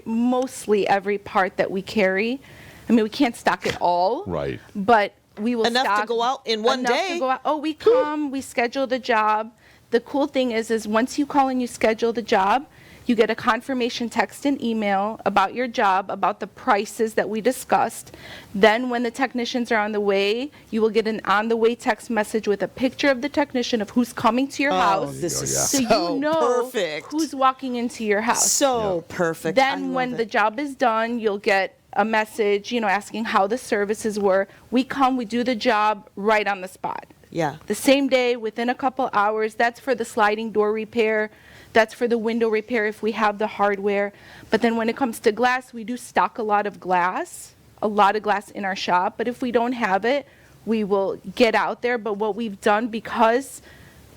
mostly every part that we carry. I mean, we can't stock it all.
Right.
But we will
Enough to
stock
go out in one
enough
day.
To go out. Oh, we come, we schedule the job. The cool thing is once you call and you schedule the job, you get a confirmation text and email about your job, about the prices that we discussed. Then when the technicians are on the way, you will get an on-the-way text message with a picture of the technician of who's coming to your
Oh,
house.
this is
So
so
you know
perfect.
who's walking into your house.
So perfect. I
Then
love
when
it.
the job is done, you'll get a message, asking how the services were. We come, we do the job right on the spot.
Yeah.
The same day, within a couple hours. That's for the sliding door repair. That's for the window repair if we have the hardware. But then when it comes to glass, we do stock a lot of glass in our shop. But if we don't have it, we will get out there. But what we've done, because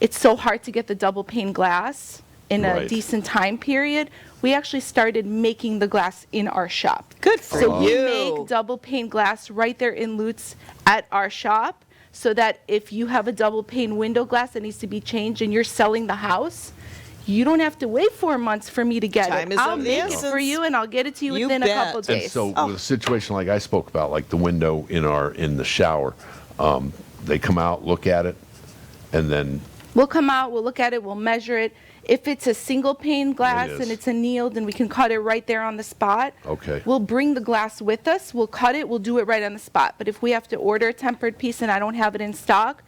it's so hard to get the double pane glass in a
Right.
decent time period, we actually started making the glass in our shop.
Good for
So we
you.
make double pane glass right there in Lutz at our shop, so that if you have a double pane window glass that needs to be changed and you're selling the house, you don't have to wait 4 months for me to get
Time
it.
is
I'll
of the
make it for
essence.
you and I'll get it to you
You
within a
bet.
couple
And
days.
and so with a situation like I spoke about, like the window in the shower, they come out, look at it, and then
We'll come out, we'll look at it, we'll measure it. If it's a single pane glass
is.
and it's annealed and we can cut it right there on the spot,
Okay.
we'll bring the glass with us, we'll cut it, we'll do it right on the spot. But if we have to order a tempered piece and I don't have it in stock,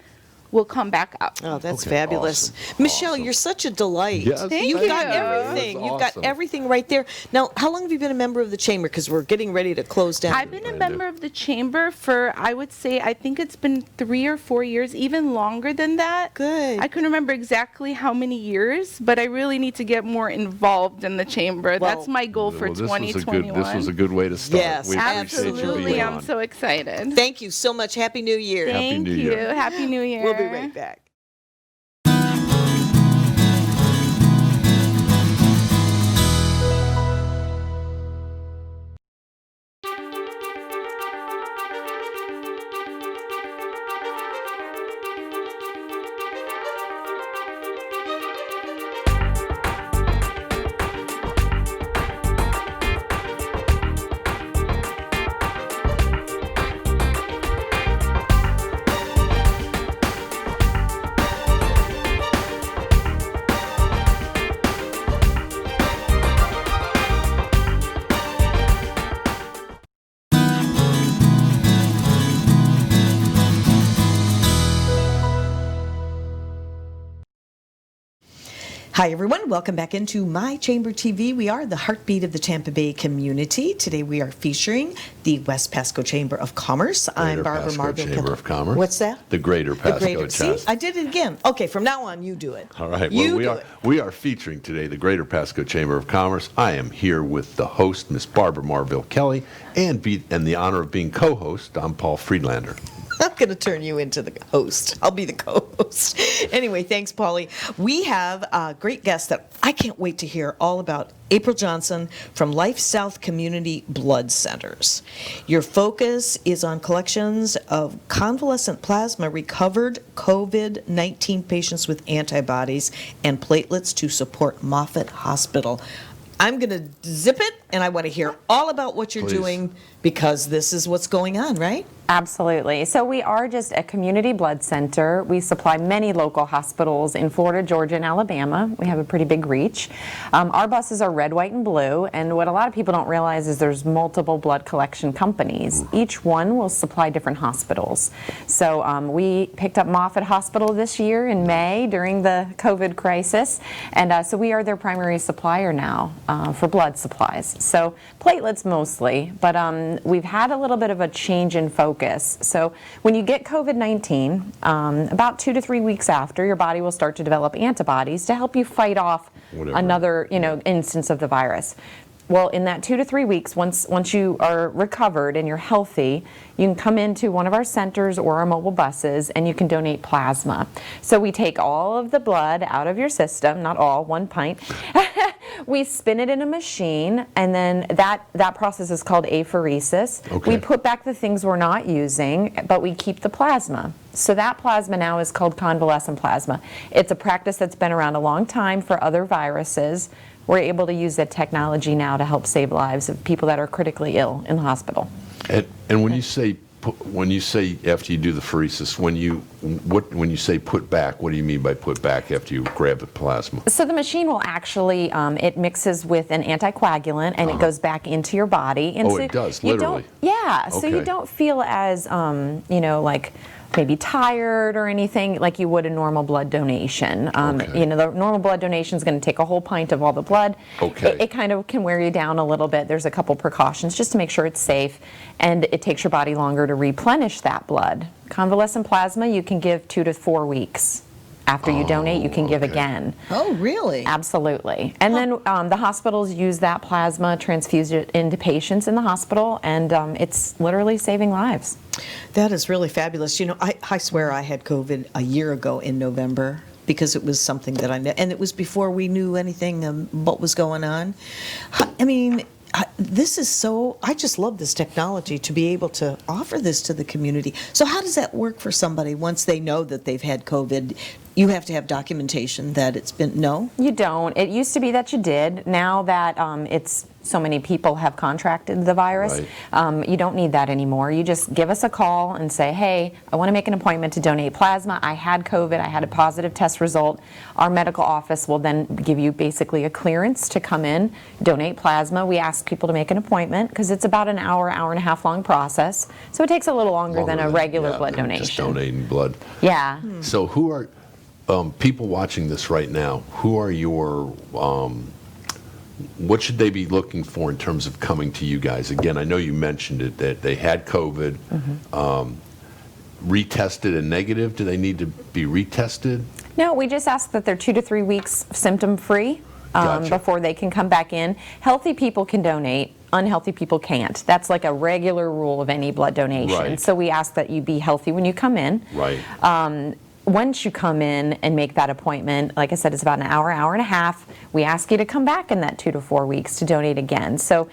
we'll come back out.
Oh, that's
Okay,
fabulous.
awesome,
Michelle,
awesome.
you're such a delight.
Yes,
You've
thank
got
you.
everything.
That's
You've got
awesome.
everything right there. Now, how long have you been a member of the chamber? Because we're getting ready to close down.
I've been a
Brand
member
new.
of the chamber for, I would say, I think it's been 3 or 4 years, even longer than that.
Good.
I couldn't remember exactly how many years, but I really need to get more involved in the chamber.
Well-
That's my goal for
well, this was a
2021.
good, this was a good way to start.
Yes,
We appreciate you
Absolutely,
being
I'm
on.
so excited.
Thank you so much. Happy New Year.
Thank
New
you.
Year.
Happy New Year.
We'll be right back. Hi, everyone. Welcome back into My Chamber TV. We are the heartbeat of the Tampa Bay community. Today we are featuring the West Pasco Chamber of Commerce. I'm
Greater
Barbara
Pasco
Marvin.
Chamber of Commerce.
What's that?
The Greater
The
Pasco
Greater. See,
Chamber.
I did it again. Okay, from now on, you do it.
All right.
You
Well,
do it.
we are featuring today the Greater Pasco Chamber of Commerce. I am here with the host, Miss Barbara Marville Kelly, and the honor of being co-host, I'm Paul Friedlander.
I'm going to turn you into the host. I'll be the co-host. Anyway, thanks, Paulie. We have a great guest that I can't wait to hear all about. April Johnson from Lifesouth Community Blood Centers. Your focus is on collections of convalescent plasma recovered COVID-19 patients with antibodies and platelets to support Moffitt Hospital. I'm going to zip it, and I want to hear all about what you're
Please.
doing, because this is what's going on, right?
Absolutely. So we are just a community blood center. We supply many local hospitals in Florida, Georgia, and Alabama. We have a pretty big reach. Our buses are red, white, and blue, and what a lot of people don't realize is there's multiple blood collection companies. Each one will supply different hospitals. So we picked up Moffitt Hospital this year in May during the COVID crisis, and so we are their primary supplier now for blood supplies. So platelets mostly, but we've had a little bit of a change in focus. So when you get COVID-19, about 2 to 3 weeks after, your body will start to develop antibodies to help you fight off another, instance of the virus. Well, in that 2 to 3 weeks, once you are recovered and you're healthy, you can come into one of our centers or our mobile buses and you can donate plasma. So we take all of the blood out of your system, not all, 1 pint. We spin it in a machine, and then that process is called apheresis.
Okay.
We put back the things we're not using, but we keep the plasma. So that plasma now is called convalescent plasma. It's a practice that's been around a long time for other viruses. We're able to use that technology now to help save lives of people that are critically ill in the hospital.
And when you say after you do the pheresis, when you say put back, what do you mean by put back after you grab the plasma?
So the machine will actually, it mixes with an anticoagulant and it goes back into your body. And
Oh,
so
it does,
you
literally?
So you
Okay.
don't feel as, like maybe tired or anything like you would a normal blood donation.
Okay.
The normal blood donation is going to take a whole pint of all the blood.
Okay.
It kind of can wear you down a little bit. There's a couple precautions just to make sure it's safe, and it takes your body longer to replenish that blood. Convalescent plasma you can give 2 to 4 weeks. After you donate, you can give
okay.
again.
Oh, really?
Absolutely. And then the hospitals use that plasma, transfuse it into patients in the hospital, and it's literally saving lives.
That is really fabulous. I swear I had COVID a year ago in November, because it was something that and it was before we knew anything what was going on. I mean, this is I just love this technology to be able to offer this to the community. So how does that work for somebody once they know that they've had COVID? You have to have documentation that it's been, no?
You don't. It used to be that you did. Now that it's so many people have contracted the virus, you don't need that anymore. You just give us a call and say, hey, I want to make an appointment to donate plasma. I had COVID. I had a positive test result. Our medical office will then give you basically a clearance to come in, donate plasma. We ask people to make an appointment because it's about an hour and a half long process. So it takes a little longer than a regular blood
than
donation.
Just donating blood.
Yeah.
So who are people watching this right now? Who are your what should they be looking for in terms of coming to you guys? Again, I know you mentioned it, that they had COVID, retested and negative. Do they need to be retested?
No, we just ask that they're 2 to 3 weeks symptom-free
Gotcha.
before they can come back in. Healthy people can donate. Unhealthy people can't. That's like a regular rule of any blood donation.
Right.
So we ask that you be healthy when you come in.
Right.
Once you come in and make that appointment, like I said, it's about an hour and a half. We ask you to come back in that 2 to 4 weeks to donate again. So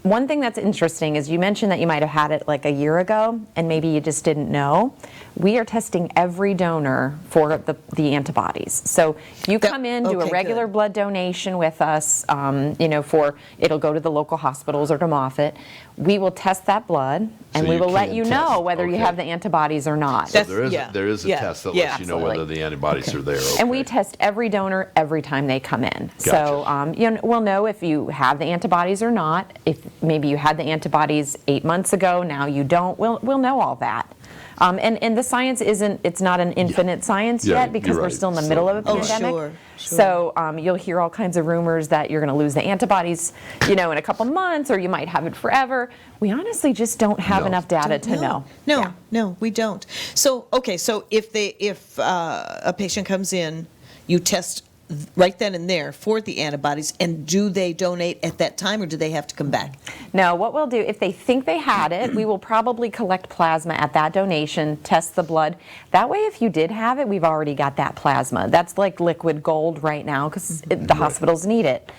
one thing that's interesting is you mentioned that you might have had it like a year ago and maybe you just didn't know. We are testing every donor for the antibodies. So you come in, do a
okay,
regular
good.
blood donation with us, it'll go to the local hospitals or to Moffitt. We will test that blood and
So
we
you
will let
can
you
test.
know whether you
Okay.
have the antibodies or not.
So
That's-
there is a
yeah,
test that
yeah,
lets you know whether
absolutely.
the antibodies are there. Okay.
And we test every donor every time they come in. So
Gotcha.
we'll know if you have the antibodies or not. If maybe you had the antibodies 8 months ago, now you don't. We'll know all that. And the science it's not an infinite science
Yeah,
yet because
you're
we're
right.
still in the
So-
middle of a
Oh,
pandemic.
sure.
So you'll hear all kinds of rumors that you're going to lose the antibodies, in a couple months, or you might have it forever. We honestly just don't have
No.
enough data to know.
No,
Yeah.
no, we don't. So, okay, so if a patient comes in, you test right then and there for the antibodies, and do they donate at that time, or do they have to come back?
No, what we'll do, if they think they had it, we will probably collect plasma at that donation, test the blood. That way, if you did have it, we've already got that plasma. That's like liquid gold right now because the hospitals need it.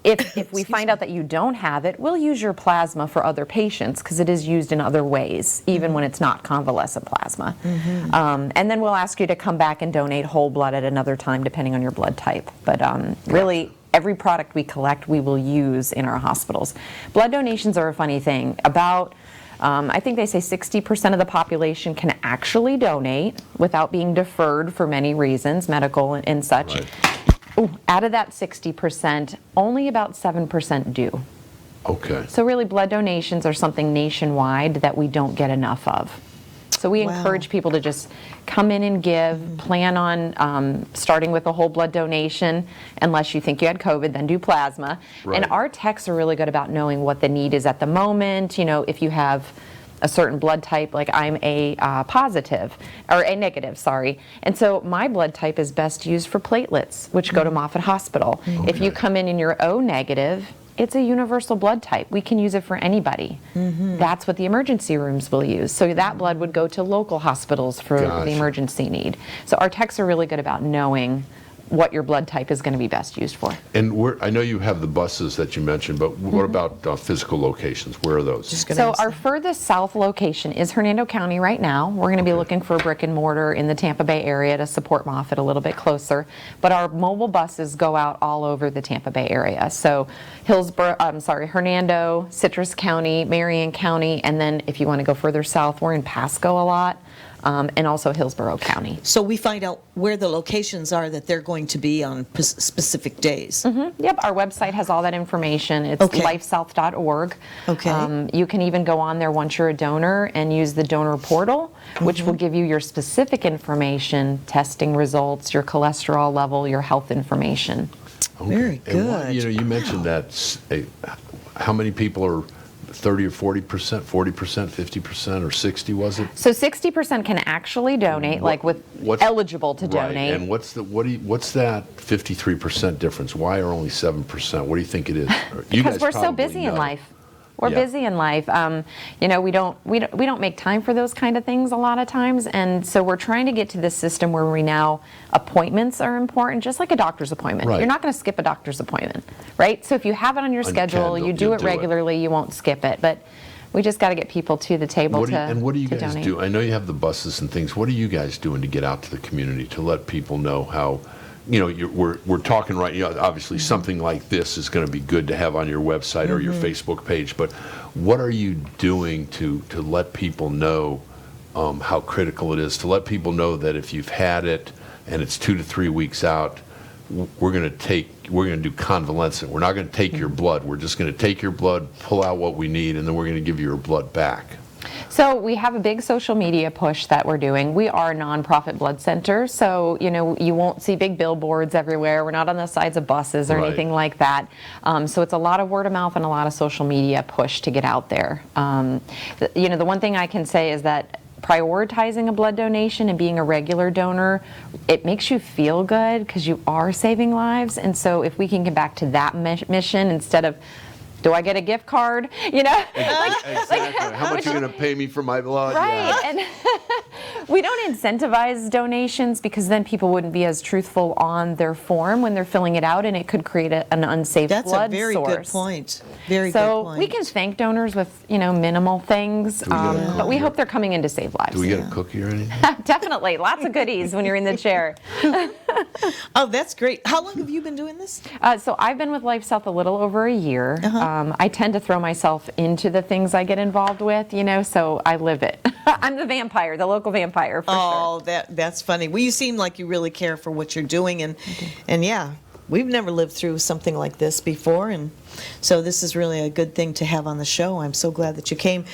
If we find out that you don't have it, we'll use your plasma for other patients because it is used in other ways, even when it's not convalescent plasma. And then we'll ask you to come back and donate whole blood at another time, depending on your blood type. But really, every product we collect, we will use in our hospitals. Blood donations are a funny thing. About I think they say 60% of the population can actually donate without being deferred for many reasons, medical and such.
Right.
Ooh, out of that 60%, only about 7% do.
Okay.
So really, blood donations are something nationwide that we don't get enough of. So we encourage people to just come in and give, plan on starting with a whole blood donation, unless you think you had COVID, then do plasma.
Right.
And our techs are really good about knowing what the need is at the moment. You know, if you have a certain blood type, like I'm a positive, or a negative, sorry. And so my blood type is best used for platelets, which go to Moffitt Hospital. If you come in and you're O negative, it's a universal blood type. We can use it for anybody. That's what the emergency rooms will use. So that blood would go to local hospitals for
Gotcha.
the emergency need. So our techs are really good about knowing what your blood type is going to be best used for.
And I know you have the buses that you mentioned, but what about physical locations? Where are those?
So our furthest south location is Hernando County right now. We're going to be looking for a brick and mortar in the Tampa Bay area to support Moffitt a little bit closer. But our mobile buses go out all over the Tampa Bay area. So Hernando, Citrus County, Marion County, and then if you want to go further south, we're in Pasco a lot. And also Hillsborough County.
So we find out where the locations are that they're going to be on specific days.
Yep, our website has all that information. It's
Okay.
lifesouth.org.
Okay.
You can even go on there once you're a donor and use the donor portal, which will give you your specific information, testing results, your cholesterol level, your health information.
Okay.
Very
And
good.
you mentioned that how many people are 30 or 40%, 40%, 50%, or 60, was it?
So 60% can actually donate, like
What's-
eligible to
Right.
donate.
And what's that 53% difference? Why are only 7%? What do you think it is? You
Because
guys
we're so
probably
busy in
know.
life. We're
Yeah.
busy in life. You know, we don't make time for those kind of things a lot of times, and so we're trying to get to this system where we now appointments are important, just like a doctor's appointment.
Right.
You're not going to skip a doctor's appointment, right? So if you have it on your schedule, you do it regularly, you won't skip it. But we just got to get people to the table
What do you
to
guys
donate.
do? I know you have the buses and things. What are you guys doing to get out to the community to let people know how? We're talking right. Obviously, something like this is going to be good to have on your website or your Facebook page. But what are you doing to let people know how critical it is? To let people know that if you've had it and it's 2 to 3 weeks out, we're going to do convalescent. We're not going to take your blood. We're just going to take your blood, pull out what we need, and then we're going to give you your blood back.
So we have a big social media push that we're doing. We are a nonprofit blood center, so you won't see big billboards everywhere. We're not on the sides of buses or
Right.
anything like that. So it's a lot of word of mouth and a lot of social media push to get out there. The one thing I can say is that prioritizing a blood donation and being a regular donor, it makes you feel good because you are saving lives. And so if we can get back to that mission instead of, do I get a gift card?
Exactly. How much are you going to pay me for my blood?
Right,
Yeah.
and we don't incentivize donations because then people wouldn't be as truthful on their form when they're filling it out, and it could create an unsafe
That's
blood
a very
source.
good point. Very good
So
point.
we can thank donors with minimal things,
we get a
but we
cookie?
hope they're coming in to save lives.
Do we get a cookie or anything?
Definitely, lots of goodies when you're in the chair.
Oh, that's great. How long have you been doing this?
So I've been with Lifesouth a little over a year. I tend to throw myself into the things I get involved with, so I live it. I'm the vampire, the local vampire, for sure.
Oh, that's funny. Well, you seem like you really care for what you're doing, and yeah, we've never lived through something like this before, and so this is really a good thing to have on the show. I'm so glad that you came.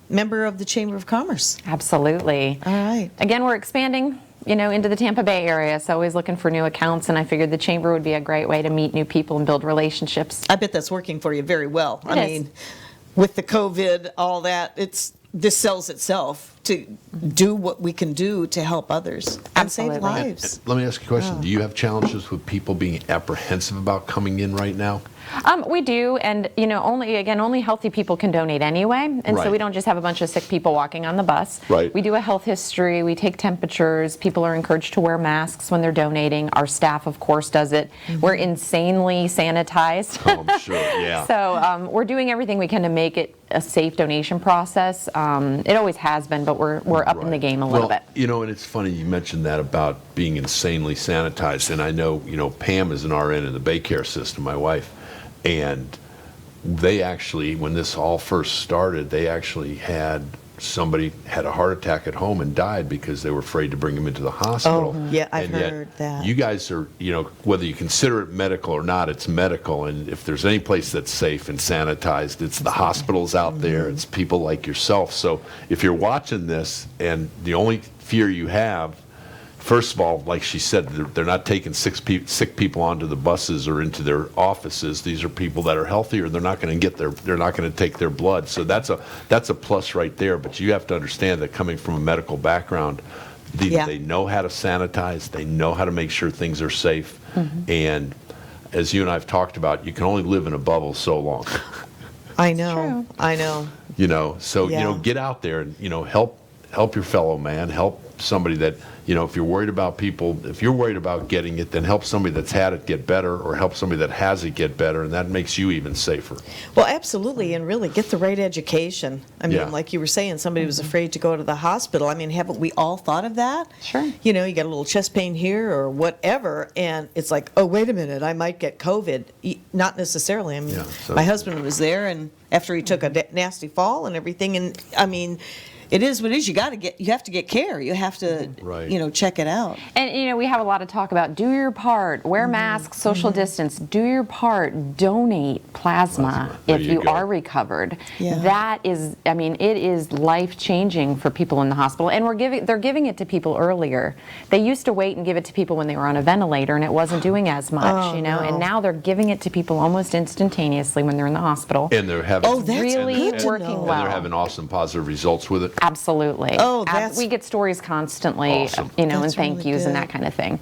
Member of the Chamber of Commerce.
Absolutely.
All right.
Again, we're expanding, into the Tampa Bay area, so always looking for new accounts, and I figured the chamber would be a great way to meet new people and build relationships.
I bet that's working for you very well.
It is.
With the COVID, all that, this sells itself to do what we can do to help others and save
Absolutely.
lives.
Let me ask you a question. Do you have challenges with people being apprehensive about coming in right now?
We do, and only healthy people can donate anyway, and so
Right.
we don't just have a bunch of sick people walking on the bus.
Right.
We do a health history, we take temperatures, people are encouraged to wear masks when they're donating. Our staff, of course, does it. We're insanely sanitized.
Oh, I'm sure, yeah.
So we're doing everything we can to make it a safe donation process. It always has been, but we're up in the game a little bit.
And it's funny you mentioned that about being insanely sanitized. And I know, Pam is an RN in the Baycare system, my wife, and they actually, when this all first started, they actually had somebody had a heart attack at home and died because they were afraid to bring him into the hospital.
Oh, yeah, I've
And yet
heard that.
You guys are, whether you consider it medical or not, it's medical. And if there's any place that's safe and sanitized, it's the hospitals out there. It's people like yourself. So if you're watching this and the only fear you have, first of all, like she said, they're not taking sick people onto the buses or into their offices. These are people that are healthier. They're not going to they're not going to take their blood. So that's a plus right there. But you have to understand that coming from a medical background, they know how to sanitize. They know how to make sure things are safe. And as you and I have talked about, you can only live in a bubble so long.
I know. I know.
Get out there and help your fellow man, help somebody that, if you're worried about if you're worried about getting it, then help somebody that's had it get better, or help somebody that has it get better, and that makes you even safer.
Well, absolutely, and really get the right education. I mean,
Yeah.
like you were saying, somebody was afraid to go to the hospital. I mean, haven't we all thought of that?
Sure.
You get a little chest pain here or whatever, and it's like, oh, wait a minute, I might get COVID. Not necessarily. I mean,
Yeah, so-
my husband was there, and after he took a nasty fall and everything, and I mean, it is what it is. You have to get care. You have to,
Right.
check it out.
And we have a lot of talk about do your part, wear masks, social distance, do your part, donate plasma
There
if
you
you
go.
are recovered.
Yeah.
That is, it is life-changing for people in the hospital, and they're giving it to people earlier. They used to wait and give it to people when they were on a ventilator, and it wasn't doing as much,
no.
and now they're giving it to people almost instantaneously when they're in the hospital.
And they're having
Oh, that's
really
good to
working
know.
well.
and they're having awesome positive results with it.
Absolutely.
Oh, that's-
we get stories constantly,
Awesome.
and
That's
thank
really
yous and
good.
that kind of thing.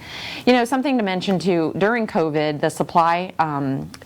Something to mention too, during COVID, the supply,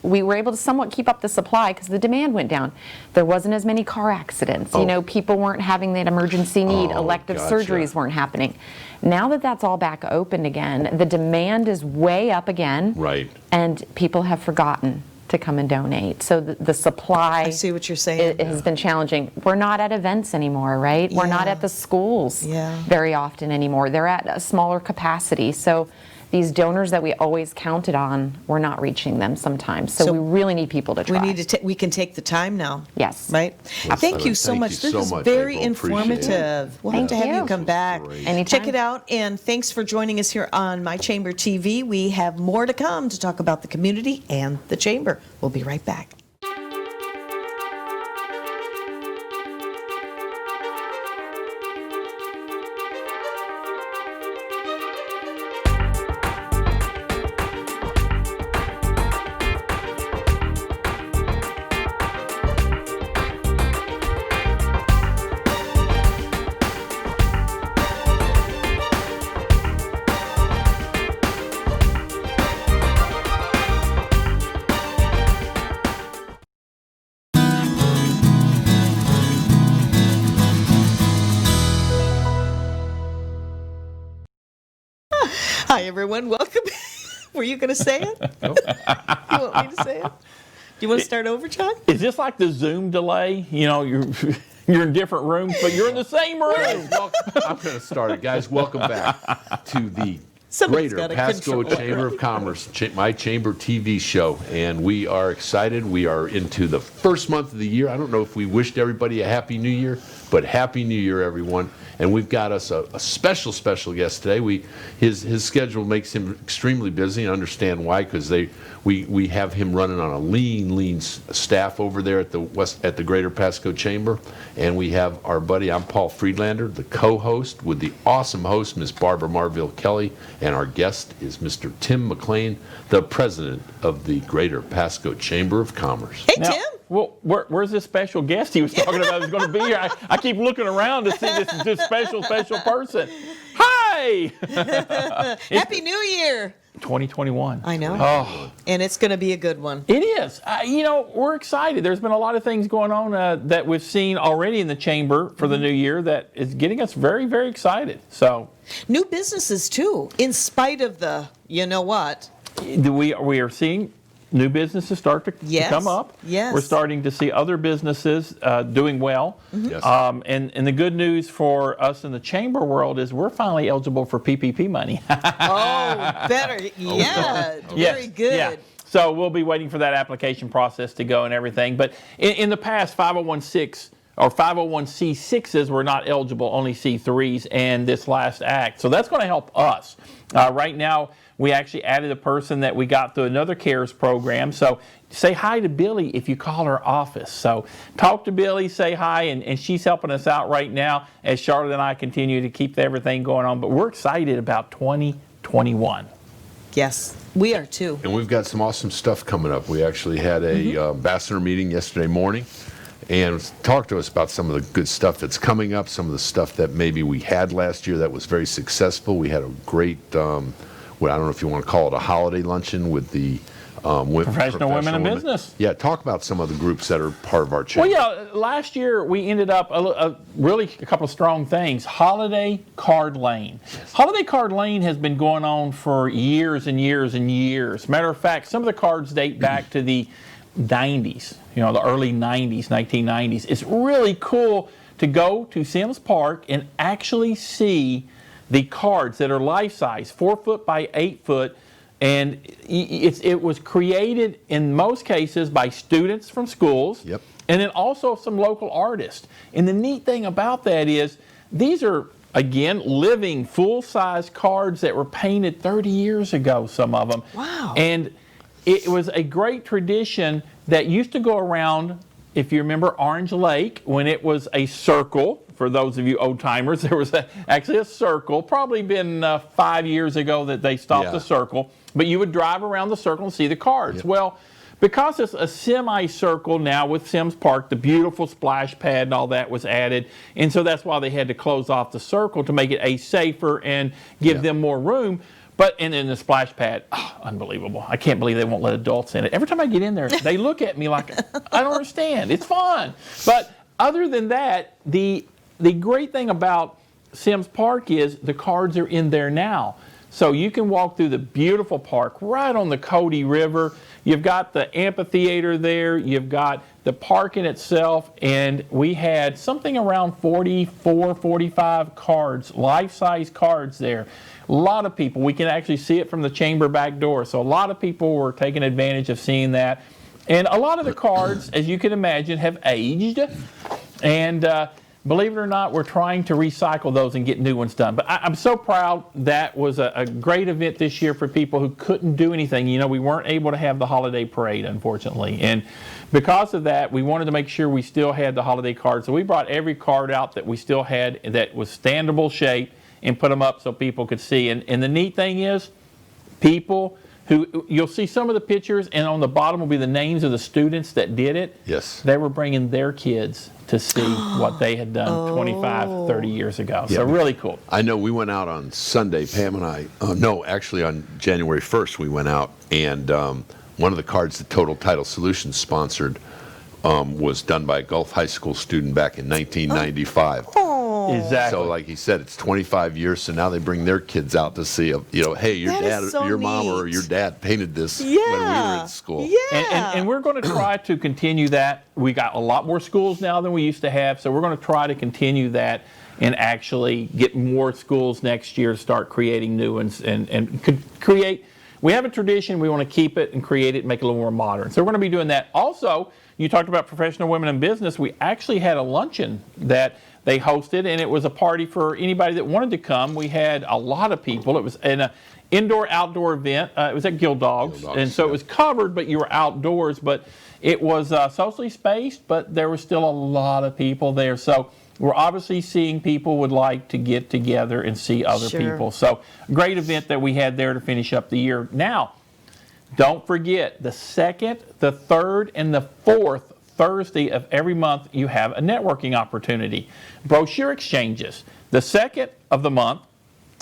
we were able to somewhat keep up the supply because the demand went down. There wasn't as many car accidents.
Oh.
People weren't having that emergency need.
Oh,
Elective
gotcha.
surgeries weren't happening. Now that that's all back open again, the demand is way up again.
Right.
And people have forgotten to come and donate. So the supply
I see what you're saying.
it has been challenging. We're not at events anymore, right? We're not
Yeah.
at the schools
Yeah.
very often anymore. They're at a smaller capacity. So these donors that we always counted on, we're not reaching them sometimes. So,
So
we really need people to try.
We can take the time now.
Yes.
Right? Thank you so
Thank
much.
you
This
so
is
much,
very
April. Appreciate it.
informative. We'll have to
Thank
have you
you.
come back.
Great.
Anytime.
Check it out, and thanks for joining us here on My Chamber TV. We have more to come to talk about the community and the chamber. We'll be right back. Hi, everyone. Welcome. Were you going to say it? You want me to say it? Do you want to start over, John?
Is this like the Zoom delay? You're in different rooms, but you're in the same room.
I'm going to start it, guys. Welcome back to the
Somebody's
Greater
gotta
Pasco
control it.
Chamber of Commerce, My Chamber TV show, and we are excited. We are into the first month of the year. I don't know if we wished everybody a Happy New Year, but Happy New Year, everyone. And we've got us a special guest today. His schedule makes him extremely busy, and understand why, because we have him running on a lean staff over there at the Greater Pasco Chamber. And we have our buddy, I'm Paul Friedlander, the co-host, with the awesome host, Miss Barbara Marville Kelly, and our guest is Mr. Tim McLean, the president of the Greater Pasco Chamber of Commerce.
Hey,
Now,
Tim.
well, where's this special guest he was talking about who's going to be here? I keep looking around to see this special person. Hi!
Happy New Year!
2021.
I know.
Oh.
And it's going to be a good one.
It is. We're excited. There's been a lot of things going on that we've seen already in the chamber for the new year that is getting us very, very excited. So,
new businesses too, in spite of the, you know what?
We are seeing new businesses start to come up.
Yes.
We're starting to see other businesses doing well.
Yes.
And the good news for us in the chamber world is we're finally eligible for PPP money.
Oh, better. Yeah. Very good.
Yeah. So we'll be waiting for that application process to go and everything. But in the past, 501(c)(6) or 501c6s were not eligible, only C3s, and this last act. So that's going to help us. Right now, we actually added a person that we got through another CARES program. So say hi to Billy if you call her office. So talk to Billy, say hi, and she's helping us out right now as Charlotte and I continue to keep everything going on. But we're excited about 2021.
Yes, we are too.
And we've got some awesome stuff coming up. We actually had a ambassador meeting yesterday morning and talked to us about some of the good stuff that's coming up, some of the stuff that maybe we had last year that was very successful. We had a great, I don't know if you want to call it a holiday luncheon with the
Professional Women in Business.
Yeah, talk about some of the groups that are part of our chamber.
Well, yeah, last year we ended up really a couple of strong things. Holiday Card Lane. Holiday Card Lane has been going on for years and years and years. Matter of fact, some of the cards date back to the 90s, the early 90s, 1990s. It's really cool to go to Sims Park and actually see the cards that are life-size, 4 foot by 8 foot, and it was created in most cases by students from schools,
Yep.
and then also some local artists. And the neat thing about that is these are, again, living full-size cards that were painted 30 years ago, some of them.
Wow.
And it was a great tradition that used to go around, if you remember Orange Lake, when it was a circle. For those of you old timers, there was actually a circle. Probably been 5 years ago that they stopped the circle. But you would drive around the circle and see the cards.
Yep.
Well, because it's a semicircle now with Sims Park, the beautiful splash pad and all that was added. And so that's why they had to close off the circle to make it safer and give them more room. And then the splash pad, unbelievable. I can't believe they won't let adults in it. Every time I get in there, they look at me like, I don't understand. It's fun. But other than that, the great thing about Sims Park is the cards are in there now. So you can walk through the beautiful park right on the Cody River. You've got the amphitheater there. You've got the park in itself. And we had something around 44, 45 cards, life-size cards there. A lot of people, we can actually see it from the chamber back door. So a lot of people were taking advantage of seeing that. And a lot of the cards, as you can imagine, have aged. And believe it or not, we're trying to recycle those and get new ones done. But I'm so proud. That was a great event this year for people who couldn't do anything. We weren't able to have the holiday parade, unfortunately. And because of that, we wanted to make sure we still had the holiday cards. So we brought every card out that we still had that was standable shape and put them up so people could see. And the neat thing is, people who, you'll see some of the pictures, and on the bottom will be the names of the students that did it.
Yes.
They were bringing their kids to see what they had done 25, 30 years ago. So really cool.
I know we went out on Sunday, Pam and I, actually on January 1st we went out, and one of the cards that Total Title Solutions sponsored was done by a Gulf High School student back in 1995.
Exactly.
So like he said, it's 25 years, so now they bring their kids out to see, hey, your
That
dad,
is so
your mom or
neat.
your dad painted this when we were in school.
Yeah.
And we're going to try to continue that. We got a lot more schools now than we used to have, so we're going to try to continue that and actually get more schools next year to start creating new ones and create. We have a tradition, we want to keep it and create it and make it a little more modern. So we're going to be doing that. Also, you talked about Professional Women in Business. We actually had a luncheon that they hosted, and it was a party for anybody that wanted to come. We had a lot of people. It was an indoor-outdoor event. It was at Gildog's, and so it was covered, but you were outdoors. But it was socially spaced, but there was still a lot of people there. So we're obviously seeing people would like to get together and see other people. So great event that we had there to finish up the year. Now, don't forget, the 2nd, the 3rd, and the 4th Thursday of every month, you have a networking opportunity. Brochure Exchanges. The second of the month,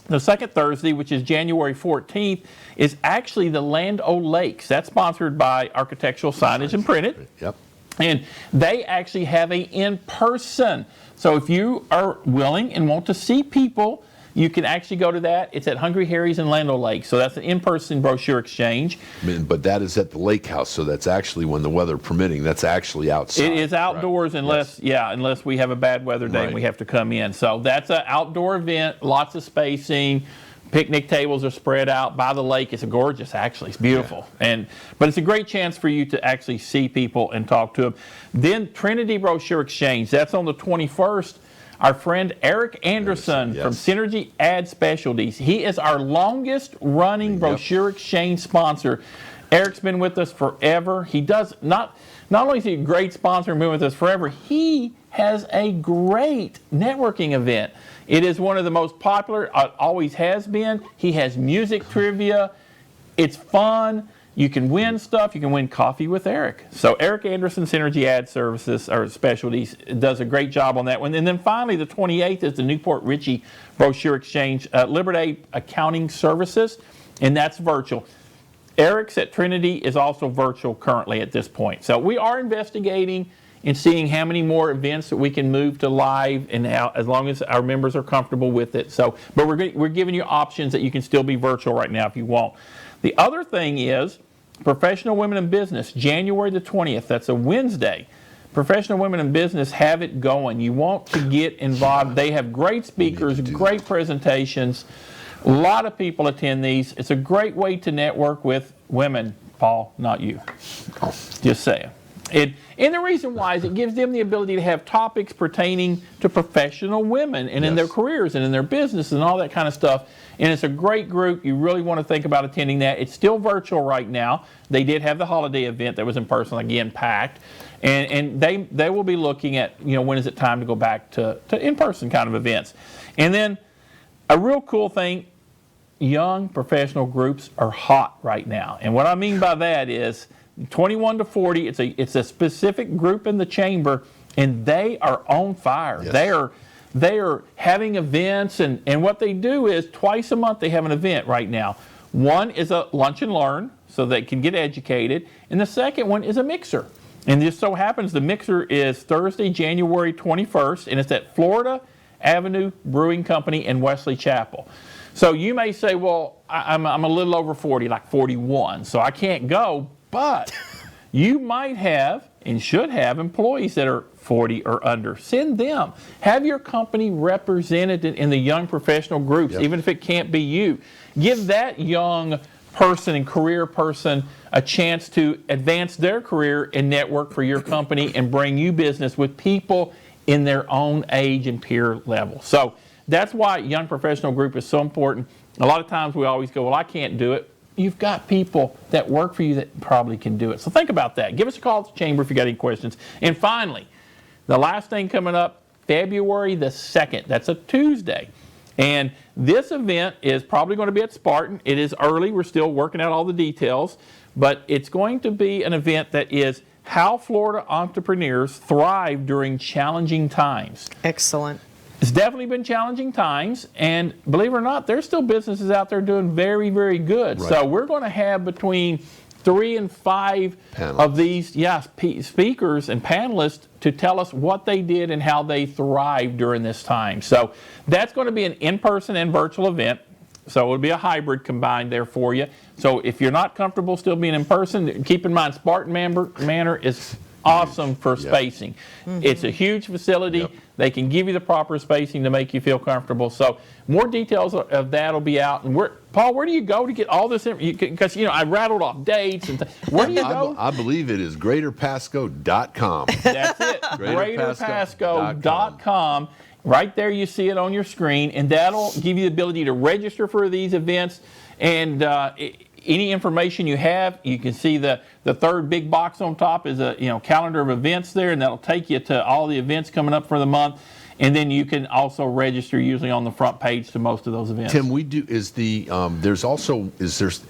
the second Thursday, which is January 14th, is actually the Land O'Lakes. That's sponsored by Architectural Signage and Printed.
Yep.
And they actually have a in-person. So if you are willing and want to see people, you can actually go to that. It's at Hungry Harry's in Land O'Lakes. So that's an in-person brochure exchange.
But that is at the lake house, so that's actually, when the weather permitting, that's actually outside.
It is outdoors unless we have a bad weather day and we have to come in. So that's an outdoor event, lots of spacing. Picnic tables are spread out by the lake. It's gorgeous, actually. It's beautiful.
Yeah.
But it's a great chance for you to actually see people and talk to them. Then Trinity Brochure Exchange. That's on the 21st. Our friend Eric Anderson from Synergy Ad Specialties. He is our longest running brochure exchange sponsor. Eric's been with us forever. He does not only is he a great sponsor and been with us forever, he has a great networking event. It is one of the most popular, always has been. He has music trivia. It's fun. You can win stuff. You can win coffee with Eric. So Eric Anderson, Synergy Ad Services or Specialties, does a great job on that one. And then finally, the 28th is the Newport Richey Brochure Exchange, Liberty Accounting Services, and that's virtual. Eric's at Trinity is also virtual currently at this point. So we are investigating and seeing how many more events that we can move to live, and how, as long as our members are comfortable with it. So, but we're giving you options that you can still be virtual right now if you want. The other thing is Professional Women in Business, January the 20th. That's a Wednesday. Professional Women in Business have it going. You want to get involved. They have great speakers, great presentations. A lot of people attend these. It's a great way to network with women, Paul, not you. Just saying. And the reason why is it gives them the ability to have topics pertaining to professional women and in their careers and in their business and all that kind of stuff. And it's a great group. You really want to think about attending that. It's still virtual right now. They did have the holiday event that was in person, again, packed. And they will be looking at, when is it time to go back to in-person kind of events. And then a real cool thing, young professional groups are hot right now. And what I mean by that is 21 to 40, it's a specific group in the chamber, and they are on fire. Yes. They are having events, and what they do is twice a month they have an event right now. One is a lunch and learn, so they can get educated, and the second one is a mixer. And just so happens the mixer is Thursday, January 21st, and it's at Florida Avenue Brewing Company in Wesley Chapel. So you may say, well, I'm a little over 40, like 41, so I can't go. But you might have and should have employees that are 40 or under. Send them. Have your company represented in the young professional groups, even if it can't be you. Give that young person and career person a chance to advance their career and network for your company and bring you business with people in their own age and peer level. So that's why young professional group is so important. A lot of times we always go, well, I can't do it. You've got people that work for you that probably can do it. So think about that. Give us a call at the chamber if you got any questions. And finally, the last thing coming up, February the 2nd. That's a Tuesday. And this event is probably going to be at Spartan. It is early. We're still working out all the details. But it's going to be an event that is how Florida entrepreneurs thrive during challenging times.
Excellent.
It's definitely been challenging times, and believe it or not, there's still businesses out there doing very, very good. Right. So we're going to have between 3 and 5 of these speakers and panelists to tell us what they did and how they thrived during this time. So that's going to be an in-person and virtual event. So it'll be a hybrid combined there for you. So if you're not comfortable still being in person, keep in mind Spartan Manor is awesome for spacing. It's a huge facility. They can give you the proper spacing to make you feel comfortable. So more details of that will be out. And Paul, where do you go to get all this? Because I rattled off dates. And where do you go?
I believe it is greaterpasco.com.
That's it. greaterpasco.com. Right there you see it on your screen. And that'll give you the ability to register for these events. And any information you have, you can see the third big box on top is a calendar of events there, and that'll take you to all the events coming up for the month. And then you can also register usually on the front page to most of those events.
Tim, is it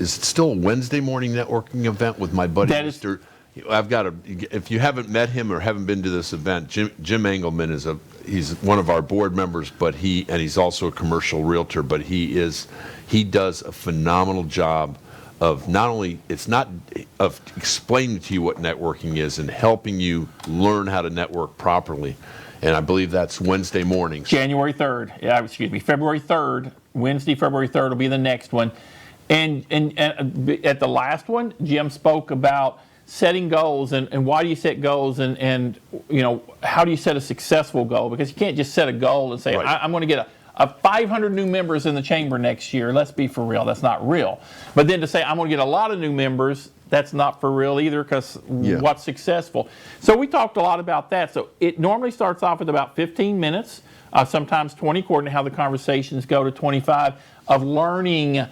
still a Wednesday morning networking event with my buddy Mr. if you haven't met him or haven't been to this event, Jim Engelman he's one of our board members, but he's also a commercial realtor, but he does a phenomenal job of of explaining to you what networking is and helping you learn how to network properly. And I believe that's Wednesday mornings.
January 3rd. Yeah, excuse me. February 3rd. Wednesday, February 3rd will be the next one. And at the last one, Jim spoke about setting goals and why do you set goals and how do you set a successful goal? Because you can't just set a goal and say,
right.
I'm going to get a 500 new members in the chamber next year. Let's be for real. That's not real. But then to say, I'm going to get a lot of new members, that's not for real either, because what's successful? So we talked a lot about that. So it normally starts off with about 15 minutes, sometimes 20, according to how the conversations go, to 25, of learning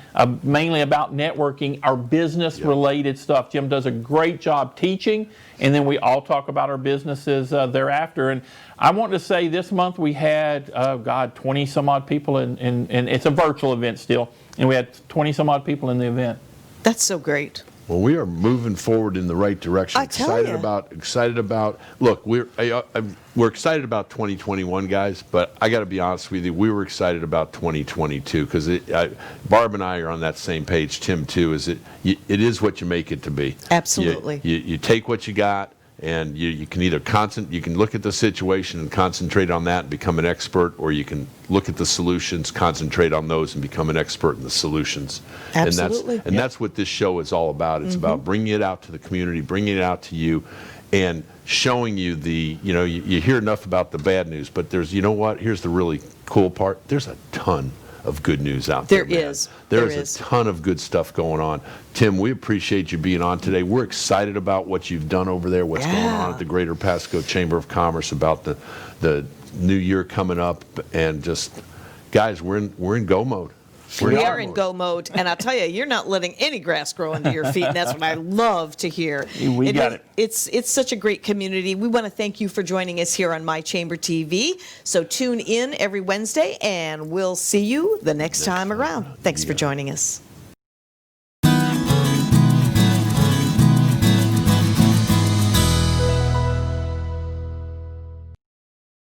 mainly about networking, our business-related stuff. Jim does a great job teaching, and then we all talk about our businesses thereafter. And I want to say this month we had, 20-some-odd people, and it's a virtual event still, and we had 20-some-odd people in the event.
That's so great.
Well, we are moving forward in the right direction.
I tell ya.
Excited about. Look, we're excited about 2021, guys. But I got to be honest with you, we were excited about 2022 because Barb and I are on that same page. Tim too. It is what you make it to be.
Absolutely.
You take what you got. And you can either you can look at the situation and concentrate on that and become an expert, or you can look at the solutions, concentrate on those, and become an expert in the solutions.
Absolutely.
And that's what this show is all about. It's about bringing it out to the community, bringing it out to you, and showing you you hear enough about the bad news, but here's the really cool part. There's a ton of good news out there.
There is.
There's a ton of good stuff going on. Tim, we appreciate you being on today. We're excited about what you've done over there, what's going on at the Greater Pasco Chamber of Commerce, about the new year coming up, and just, guys, we're in go mode.
We are in go mode, and I'll tell you, you're not letting any grass grow under your feet, and that's what I love to hear.
We got it.
It's such a great community. We want to thank you for joining us here on My Chamber TV. So tune in every Wednesday, and we'll see you the next time around. Thanks for joining us.